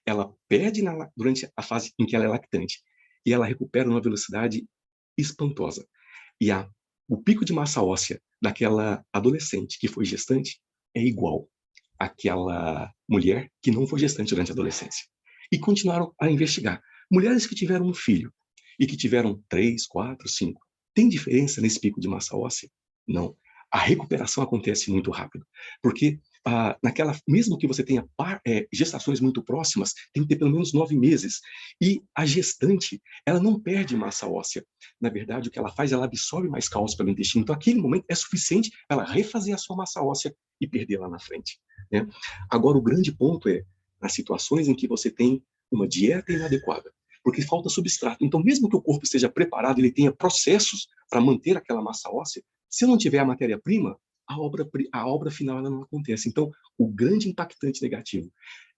ela perde durante a fase em que ela é lactante e ela recupera numa velocidade espantosa. E o pico de massa óssea daquela adolescente que foi gestante é igual àquela mulher que não foi gestante durante a adolescência. E continuaram a investigar. Mulheres que tiveram um filho e que tiveram 3, 4, 5, tem diferença nesse pico de massa óssea? Não. A recuperação acontece muito rápido, porque mesmo que você tenha gestações muito próximas, tem que ter pelo menos 9 meses, e a gestante, ela não perde massa óssea. Na verdade, o que ela faz, ela absorve mais cálcio pelo intestino, então aquele momento é suficiente para ela refazer a sua massa óssea e perder lá na frente, né? Agora, o grande ponto é, nas situações em que você tem uma dieta inadequada, porque falta substrato. Então, mesmo que o corpo esteja preparado, ele tenha processos para manter aquela massa óssea, se não tiver a matéria-prima, a obra final ela não acontece. Então, o grande impactante negativo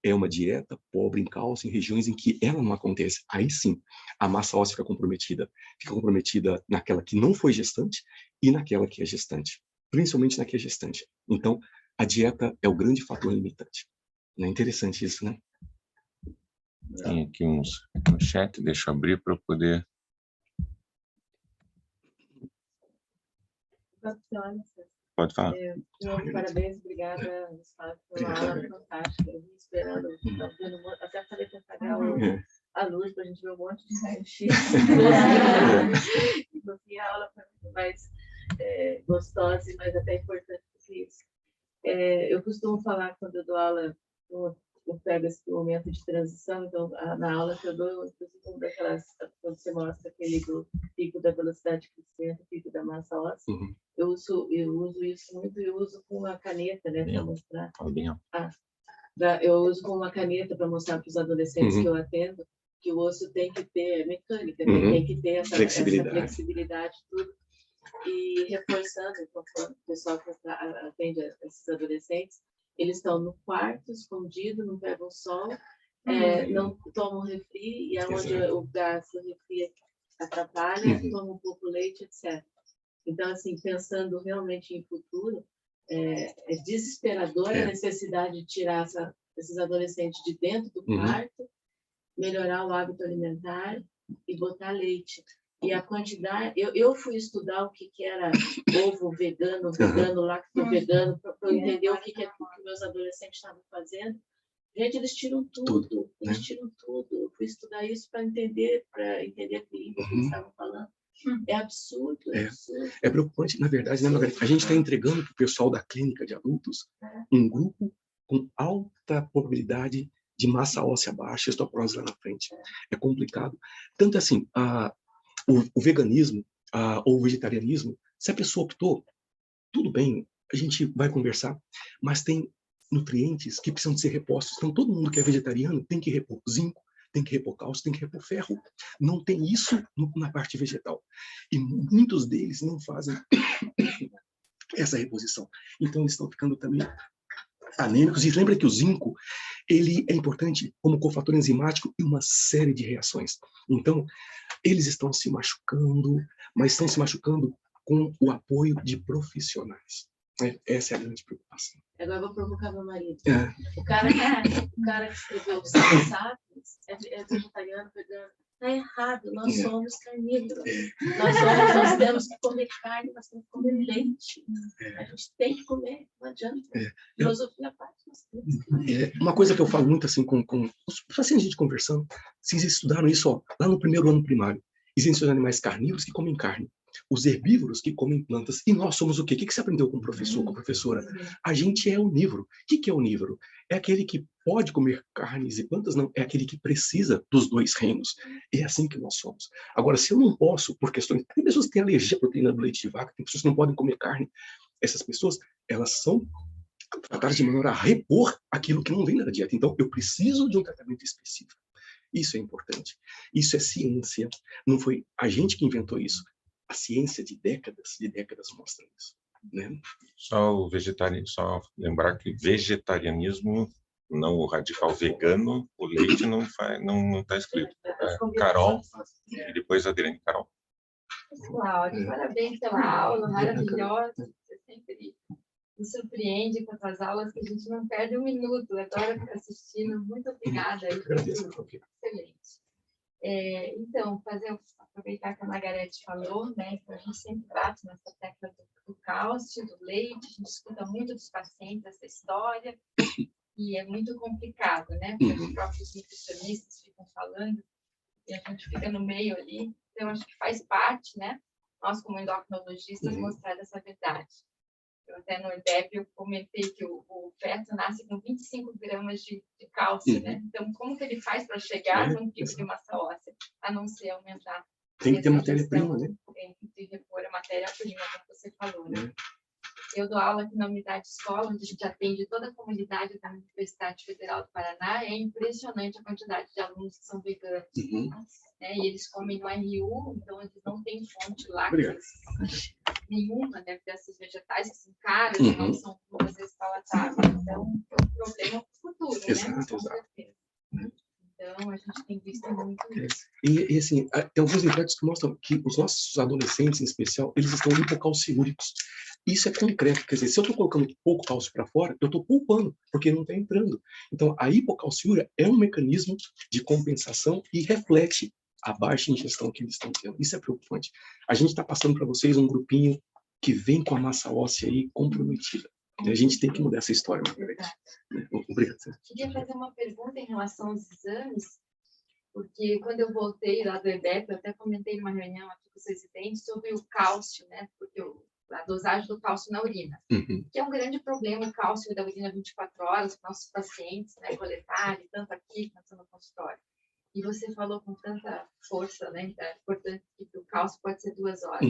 é uma dieta pobre em cálcio em regiões em que ela não acontece. Aí sim, a massa óssea fica comprometida naquela que não foi gestante e naquela que é gestante, principalmente na que é gestante. Então, a dieta é o grande fator limitante. Não é interessante isso, né? Tem aqui uns no chat, deixa eu abrir para eu poder... Pode falar. Parabéns, obrigada, Gustavo, pela aula fantástica. Eu vim esperando, até falei para apagar a luz para a gente ver um monte de raio-x. E no fim a aula foi muito mais gostosa e mais até importante do que isso. Eu costumo falar quando eu dou aula, eu pego esse momento de transição, então na aula que eu dou, inclusive daquelas, quando você mostra aquele do pico da velocidade de crescimento, pico da massa óssea, eu uso isso muito, eu uso com uma caneta, né, para mostrar. Eu uso com uma caneta para mostrar para os adolescentes que eu atendo que o osso tem que ter mecânica, né? Tem que ter essa flexibilidade, tudo. E reforçando, então, o pessoal que atende esses adolescentes, eles estão no quarto, escondido, não pegam sol, não tomam refri, e é onde o gás do refri atrapalha, tomam um pouco leite, etc. Então, assim, pensando realmente em futuro, é desesperadora a necessidade de tirar esses adolescentes de dentro do quarto, melhorar o hábito alimentar e botar leite. E a quantidade... Eu fui estudar o que era ovo vegano, lacto vegano, para entender o que meus adolescentes estavam fazendo. Gente, eles tiram tudo. Eles tiram tudo. Eu fui estudar isso para entender a clínica que eles estavam falando. É absurdo, absurdo. É preocupante, na verdade, né, Margarida? A gente está entregando para o pessoal da clínica de adultos um grupo com alta probabilidade de massa óssea baixa e osteoporose lá na frente. É complicado. Tanto assim, o veganismo ou o vegetarianismo, se a pessoa optou, tudo bem, a gente vai conversar, mas tem nutrientes que precisam de ser repostos. Então, todo mundo que é vegetariano tem que repor zinco, tem que repor cálcio, tem que repor ferro. Não tem isso na parte vegetal. E muitos deles não fazem essa reposição. Então, eles estão ficando também anêmicos. E lembra que o zinco, ele é importante como cofator enzimático em uma série de reações. Então, eles estão se machucando, mas estão se machucando com o apoio de profissionais. Essa é a grande preocupação. Agora eu vou provocar meu marido. O cara que escreveu o Sapiens é vegetariano, vegano. Está errado, nós somos carnívoros. Nós temos que comer carne, nós temos que comer leite. A gente tem que comer, não adianta. Filosofia à parte, nós temos que comer. Uma coisa que eu falo muito assim com os pacientes, a gente conversando, vocês estudaram isso lá no primeiro ano primário. Existem os animais carnívoros que comem carne. Os herbívoros que comem plantas. E nós somos o quê? O que você aprendeu com o professor, com a professora? A gente é onívoro. O que é onívoro? É aquele que pode comer carnes e plantas? Não. É aquele que precisa dos dois reinos. É assim que nós somos. Agora, se eu não posso, por questões... Tem pessoas que têm alergia à proteína do leite de vaca, tem pessoas que não podem comer carne. Essas pessoas, elas são tratadas de maneira a repor aquilo que não vem da dieta. Então, eu preciso de um tratamento específico. Isso é importante. Isso é ciência. Não foi a gente que inventou isso. A ciência de décadas mostra isso, né? Só lembrar que vegetarianismo, não o radical vegano, o leite não está escrito. Carol, e depois a Adriane. Carol. Cláudio, parabéns pela aula maravilhosa. Você sempre me surpreende com essas aulas que a gente não perde um minuto. Eu adoro ficar assistindo. Muito obrigada. Excelente. Então, aproveitar que a Margarete falou, né? Então a gente sempre bate nessa tecla do cálcio, do leite, a gente escuta muito dos pacientes essa história, e é muito complicado, né? Porque os próprios nutricionistas ficam falando, e a gente fica no meio ali. Então, acho que faz parte, né? Nós, como endocrinologistas, mostrar essa verdade. Eu até no IDEP eu comentei que o feto nasce com 25 gramas de cálcio, né? Então, como que ele faz para chegar num pico de massa óssea, a não ser aumentar? Tem que ter matéria-prima, né? Tem que repor a matéria-prima, como você falou, né? Eu dou aula aqui na unidade escola, onde a gente atende toda a comunidade da Universidade Federal do Paraná. É impressionante a quantidade de alunos que são veganos. Né? E eles comem no RU, então eles não têm fonte láctea nenhuma, né, desses vegetais que são caros, não são muitas vezes palatáveis. Então, é um problema futuro, né? Com certeza. Então, a gente tem visto muito isso. E assim, tem alguns inquéritos que mostram que os nossos adolescentes, em especial, eles estão hipocalciúricos. Isso é concreto, quer dizer, se eu estou colocando pouco cálcio para fora, eu estou poupando, porque não está entrando. Então, a hipocalciúria é um mecanismo de compensação e reflete a baixa ingestão que eles estão tendo. Isso é preocupante. A gente está passando para vocês um grupinho que vem com a massa óssea aí comprometida. A gente tem que mudar essa história, Margarete. Obrigado. Queria fazer uma pergunta em relação aos exames, porque quando eu voltei lá do EDEP, eu até comentei numa reunião aqui com os residentes sobre o cálcio, né? Porque a dosagem do cálcio na urina, que é um grande problema, o cálcio da urina 24 horas para nossos pacientes, né? Coletarem, tanto aqui quanto no consultório. E você falou com tanta força, né? É importante que o cálcio pode ser 2 horas.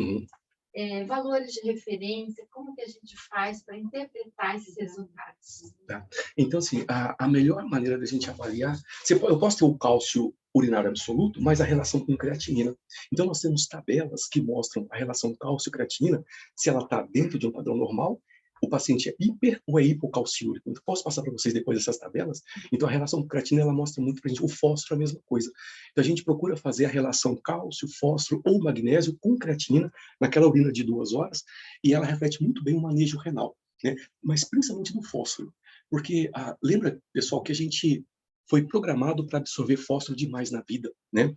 Valores de referência, como que a gente faz para interpretar esses resultados? Tá. Então, assim, a melhor maneira da gente avaliar... Eu posso ter o cálcio urinário absoluto, mas a relação com creatinina. Então, nós temos tabelas que mostram a relação cálcio-creatinina, se ela está dentro de um padrão normal, o paciente é hiper ou é hipocalciúrico. Então, posso passar para vocês depois essas tabelas? Então, a relação com creatina, ela mostra muito para a gente. O fósforo é a mesma coisa. Então, a gente procura fazer a relação cálcio, fósforo ou magnésio com creatinina naquela urina de 2 horas, e ela reflete muito bem o manejo renal, né? Mas principalmente do fósforo. Porque, lembra, pessoal, que a gente foi programado para absorver fósforo demais na vida, né?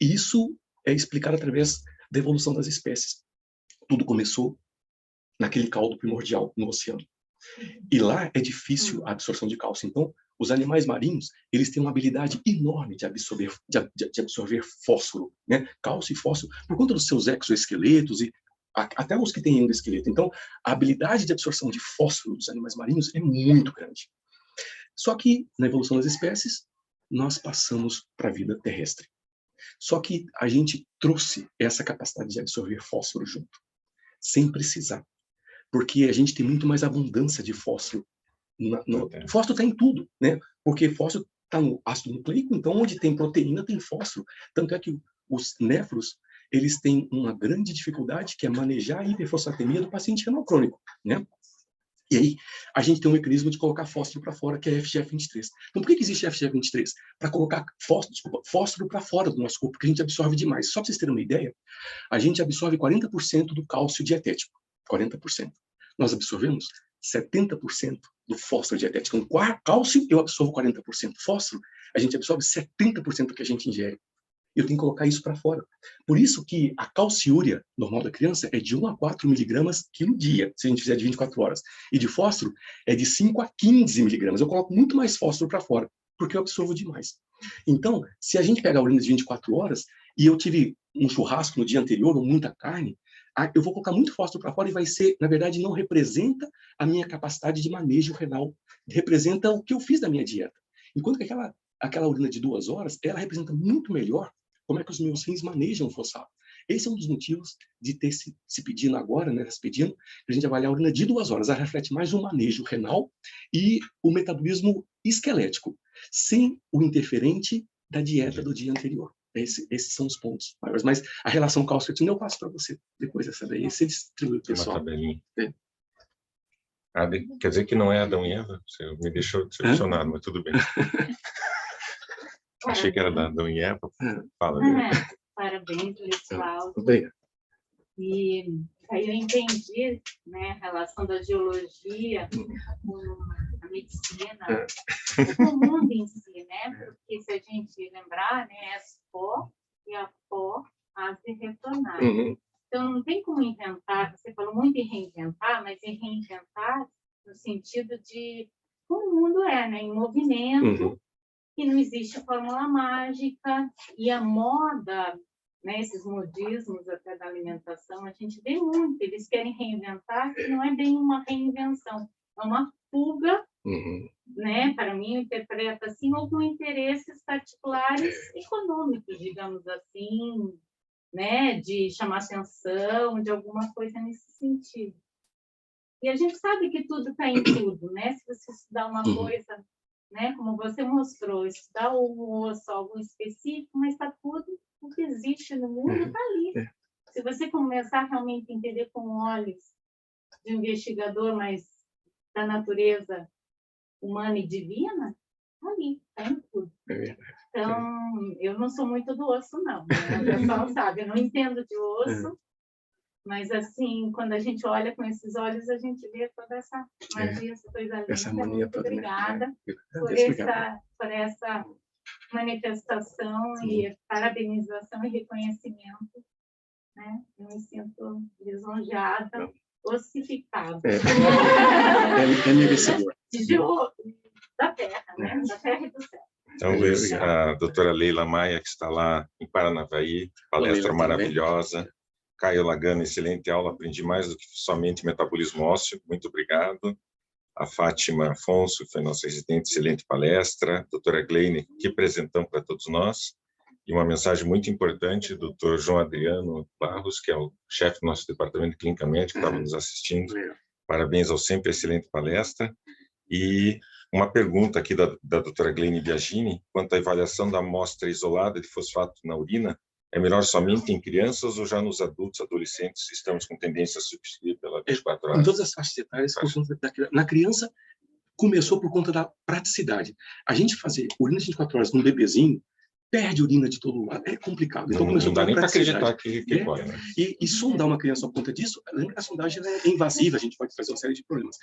Isso é explicada através da evolução das espécies. Tudo começou naquele caldo primordial no oceano. E lá é difícil a absorção de cálcio. Então, os animais marinhos, eles têm uma habilidade enorme de absorver fósforo, né? Cálcio e fósforo, por conta dos seus exoesqueletos e até os que têm endoesqueleto. Então, a habilidade de absorção de fósforo dos animais marinhos é muito grande. Só que, na evolução das espécies, nós passamos para a vida terrestre. Só que a gente trouxe essa capacidade de absorver fósforo junto, sem precisar. Porque a gente tem muito mais abundância de fósforo. Fósforo está em tudo, né? Porque fósforo está no ácido nucleico, então onde tem proteína tem fósforo. Tanto é que os néfros, eles têm uma grande dificuldade, que é manejar a hiperfosfatemia do paciente renal crônico, né? E aí, a gente tem um mecanismo de colocar fósforo para fora, que é FGF23. Então, por que existe FGF23? Para colocar fósforo para fora do nosso corpo, porque a gente absorve demais. Só para vocês terem uma ideia, a gente absorve 40% do cálcio dietético. 40%. Nós absorvemos 70% do fósforo dietético. Então, cálcio, eu absorvo 40%. Fósforo, a gente absorve 70% do que a gente ingere. Eu tenho que colocar isso para fora. Por isso que a calciúria normal da criança é de 1 a 4 miligramas quilo dia, se a gente fizer de 24 horas. E de fósforo é de 5 a 15 miligramas. Eu coloco muito mais fósforo para fora, porque eu absorvo demais. Então, se a gente pega a urina de 24 horas e eu tive um churrasco no dia anterior ou muita carne, eu vou colocar muito fósforo para fora e vai ser, na verdade, não representa a minha capacidade de manejo renal. Representa o que eu fiz da minha dieta. Enquanto que aquela urina de 2 horas, ela representa muito melhor como é que os meus rins manejam o fosfato. Esse é um dos motivos de ter se pedindo agora, né, se pedindo, para a gente avaliar a urina de 2 horas. Ela reflete mais o manejo renal e o metabolismo esquelético, sem o interferente da dieta do dia anterior. Esses são os pontos maiores. Mas a relação cálcio-creatina eu passo para você depois dessa daí. Você distribui o pessoal. Uma tabelinha. É. Quer dizer que não é Adão e Eva? Você me deixou decepcionado, mas tudo bem. Achei que era da Adão e Eva. Fala, Parabéns, pessoal. Obrigado. E aí eu entendi, né, a relação da geologia com a medicina, com o mundo em si, né? Porque se a gente lembrar, né, é pó e a pó há de retornar. Então não tem como inventar, você falou muito em reinventar, mas em reinventar no sentido de como o mundo é, né, em movimento, e não existe fórmula mágica, e a moda, né, esses modismos até da alimentação, a gente vê muito, eles querem reinventar, que não é bem uma reinvenção, é uma fuga, né, para mim eu interpreto assim, ou com interesses particulares econômicos, digamos assim, né, de chamar atenção, de alguma coisa nesse sentido. E a gente sabe que tudo está em tudo, né, se você estudar uma coisa, né, como você mostrou, estudar um osso, algo específico, mas está tudo o que existe no mundo está ali. Se você começar realmente a entender com olhos de um investigador, mas da natureza humana e divina, está ali, está em tudo. Então, eu não sou muito do osso, não. Né? O pessoal sabe, eu não entendo de osso, mas assim, quando a gente olha com esses olhos, a gente vê toda essa magia, essa coisa linda. Essa mania toda, obrigada, né? por essa manifestação e parabenização e reconhecimento, né? Eu me sinto lisonjeada, ossificada. É merecedor. Da terra, né? Da terra e do céu. Então, Luiz, a doutora Leila Maia, que está lá em Paranavaí, palestra maravilhosa. Caio Lagano, excelente aula, aprendi mais do que somente metabolismo ósseo, muito obrigado. A Fátima Afonso, que foi nossa residente, excelente palestra. Doutora Gleine, que apresentão para todos nós. E uma mensagem muito importante do doutor João Adriano Barros, que é o chefe do nosso departamento de clínica médica, que estava nos assistindo. Parabéns ao sempre excelente palestra. E uma pergunta aqui da doutora Gleine Biagini, quanto à avaliação da amostra isolada de fosfato na urina, é melhor somente em crianças ou já nos adultos, adolescentes, estamos com tendência a substituir pela 24 horas? Em todas as faixas etárias, na criança, começou por conta da praticidade. A gente fazer urina de 24 horas num bebezinho, perde urina de todo lado, é complicado. Então, não dá nem para acreditar que pode, né? E sondar uma criança por conta disso, lembra que a sondagem é invasiva, a gente pode trazer uma série de problemas.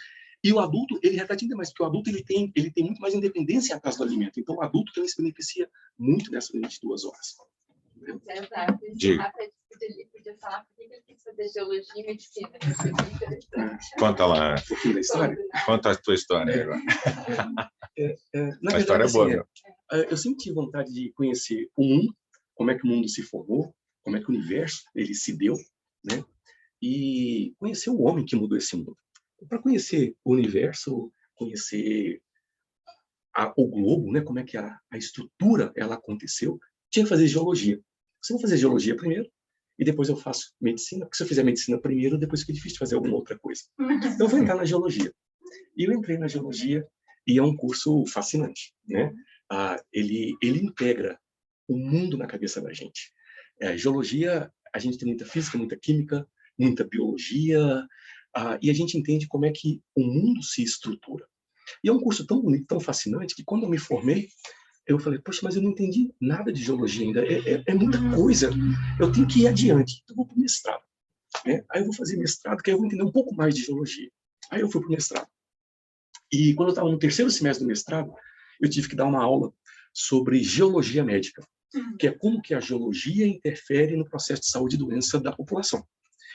E o adulto, ele reflete ainda mais, porque o adulto ele tem muito mais independência atrás do alimento. Então, o adulto também se beneficia muito dessa urina de 2 horas. César, Diga. podia falar por que ele quis fazer geologia e medicina. Isso é muito interessante. Conta lá, Um pouquinho da história. conta a tua história aí agora. Na A história é boa, assim, meu. eu sempre tive vontade de conhecer o mundo, como é que o mundo se formou, como é que o universo ele se deu, né? E conhecer o homem que mudou esse mundo. Para conhecer o universo, conhecer o globo, né? Como é que a estrutura ela aconteceu, tinha que fazer geologia. Eu vou fazer geologia primeiro e depois eu faço medicina, porque se eu fizer medicina primeiro, depois fica difícil de fazer alguma outra coisa. Então eu vou entrar na geologia. E eu entrei na geologia e é um curso fascinante, né? Ele integra o mundo na cabeça da gente. Geologia, a gente tem muita física, muita química, muita biologia, e a gente entende como é que o mundo se estrutura. E é um curso tão bonito, tão fascinante, que quando eu me formei, eu falei, poxa, mas eu não entendi nada de geologia ainda, é muita coisa, eu tenho que ir adiante, então eu vou para o mestrado. Né? Aí eu vou fazer mestrado, que aí eu vou entender um pouco mais de geologia. Aí eu fui para o mestrado. E quando eu estava no terceiro semestre do mestrado, eu tive que dar uma aula sobre geologia médica, que é como que a geologia interfere no processo de saúde e doença da população.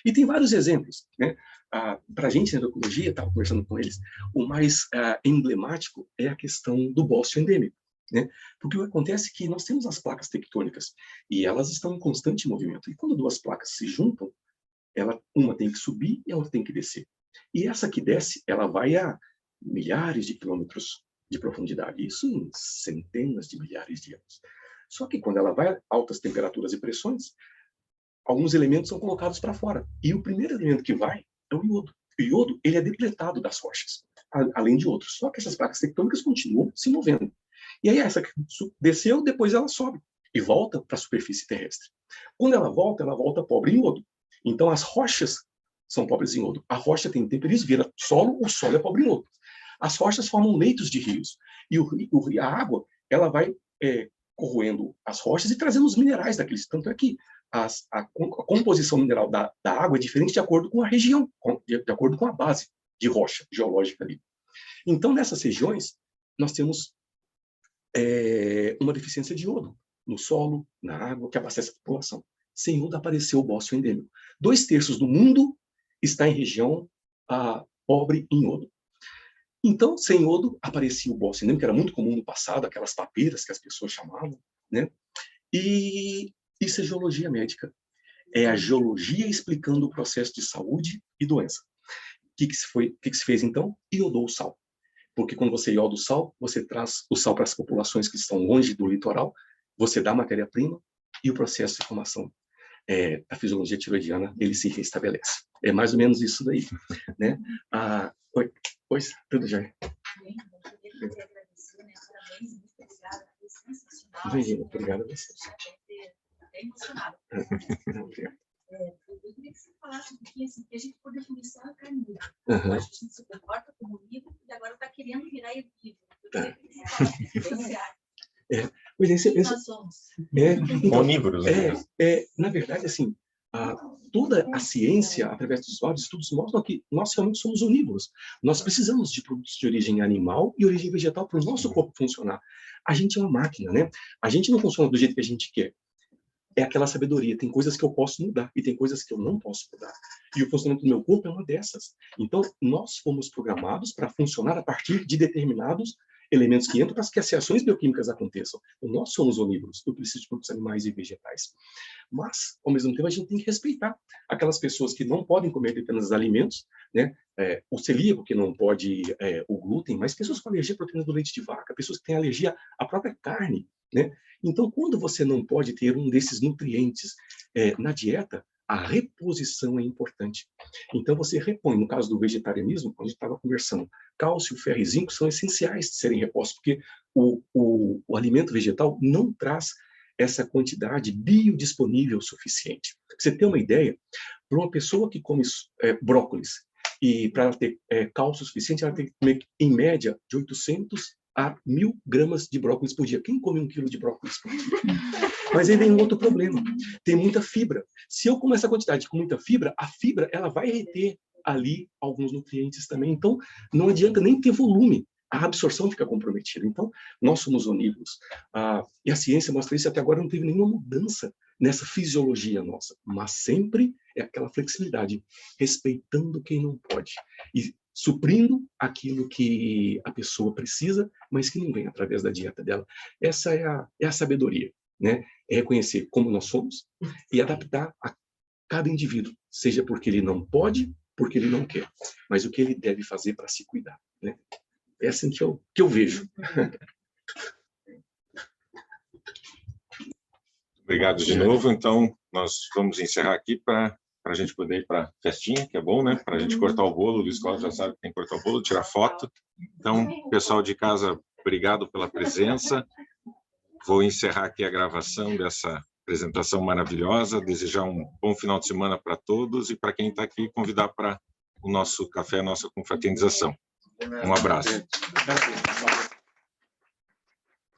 E tem vários exemplos, né? Para a gente na ecologia, estava conversando com eles, o mais emblemático é a questão do bócio endêmico, né? Porque o que acontece é que nós temos as placas tectônicas e elas estão em constante movimento. E quando duas placas se juntam, uma tem que subir e a outra tem que descer. E essa que desce, ela vai a milhares de quilômetros de profundidade, isso em centenas de milhares de anos. Só que quando ela vai a altas temperaturas e pressões, alguns elementos são colocados para fora. E o primeiro elemento que vai é o iodo. O iodo ele é depletado das rochas, além de outros. Só que essas placas tectônicas continuam se movendo. E aí essa que desceu, depois ela sobe e volta para a superfície terrestre. Quando ela volta pobre em iodo. Então as rochas são pobres em iodo. A rocha tem temperismo, vira solo, o solo é pobre em iodo. As rochas formam leitos de rios. E a água ela vai corroendo as rochas e trazendo os minerais daqueles. Tanto é que a composição mineral da água é diferente de acordo com a região, de acordo com a base de rocha geológica ali. Então, nessas regiões, nós temos uma deficiência de iodo no solo, na água, que abastece a população. Sem iodo apareceu o bócio endêmico. 2/3 do mundo está em região pobre em iodo. Então, sem iodo, aparecia o bócio endêmico, que era muito comum no passado, aquelas papeiras que as pessoas chamavam, né? E isso é geologia médica. É a geologia explicando o processo de saúde e doença. O que se fez, então? Iodou o sal. Porque quando você ioda o sal, você traz o sal para as populações que estão longe do litoral, você dá matéria-prima e o processo de formação da fisiologia tiroidiana, ele se restabelece. É mais ou menos isso daí. Né? Pois, tudo já. Obrigado a você. É emocionado. Eu queria que você falasse um pouquinho assim, que a gente, por definição, é carnívoro. A gente se comporta como onívoro e agora está querendo virar herbívoro. Eu queria que você falasse o que você acha. Nós somos. Onívoros. Na verdade, assim, toda a ciência, através dos vários estudos, mostram que nós realmente somos onívoros. Nós precisamos de produtos de origem animal e origem vegetal para o nosso corpo funcionar. A gente é uma máquina, né? A gente não funciona do jeito que a gente quer. É aquela sabedoria. Tem coisas que eu posso mudar e tem coisas que eu não posso mudar. E o funcionamento do meu corpo é uma dessas. Então, nós fomos programados para funcionar a partir de determinados elementos que entram para que as reações bioquímicas aconteçam. Então, nós somos onívoros. Eu preciso de produtos animais e vegetais. Mas, ao mesmo tempo, a gente tem que respeitar aquelas pessoas que não podem comer determinados alimentos, né? O celíaco, que não pode o glúten, mas pessoas com alergia à proteína do leite de vaca, pessoas que têm alergia à própria carne, né? Então, quando você não pode ter um desses nutrientes na dieta, a reposição é importante. Então, você repõe, no caso do vegetarianismo, quando a gente estava conversando, cálcio, ferro e zinco são essenciais de serem repostos, porque o alimento vegetal não traz essa quantidade biodisponível suficiente. Pra você ter uma ideia, para uma pessoa que come brócolis, e para ela ter cálcio suficiente, ela tem que comer, em média, de 800 a 1.000 gramas de brócolis por dia. Quem come 1 quilo de brócolis por dia? Mas aí vem um outro problema. Tem muita fibra. Se eu comer essa quantidade com muita fibra, a fibra ela vai reter ali alguns nutrientes também. Então, não adianta nem ter volume. A absorção fica comprometida. Então, nós somos onívoros. E a ciência mostra isso. Até agora não teve nenhuma mudança nessa fisiologia nossa, mas sempre é aquela flexibilidade, respeitando quem não pode e suprindo aquilo que a pessoa precisa, mas que não vem através da dieta dela. Essa é a sabedoria, né? É reconhecer como nós somos e adaptar a cada indivíduo, seja porque ele não pode, porque ele não quer, mas o que ele deve fazer para se cuidar, né? É assim que eu vejo. Obrigado de novo. Então, nós vamos encerrar aqui para a gente poder ir para a festinha, que é bom, né? Para a gente cortar o bolo. O Luiz Cláudio já sabe que tem que cortar o bolo, tirar foto. Então, pessoal de casa, obrigado pela presença. Vou encerrar aqui a gravação dessa apresentação maravilhosa, desejar um bom final de semana para todos e para quem está aqui, convidar para o nosso café, a nossa confraternização. Um abraço.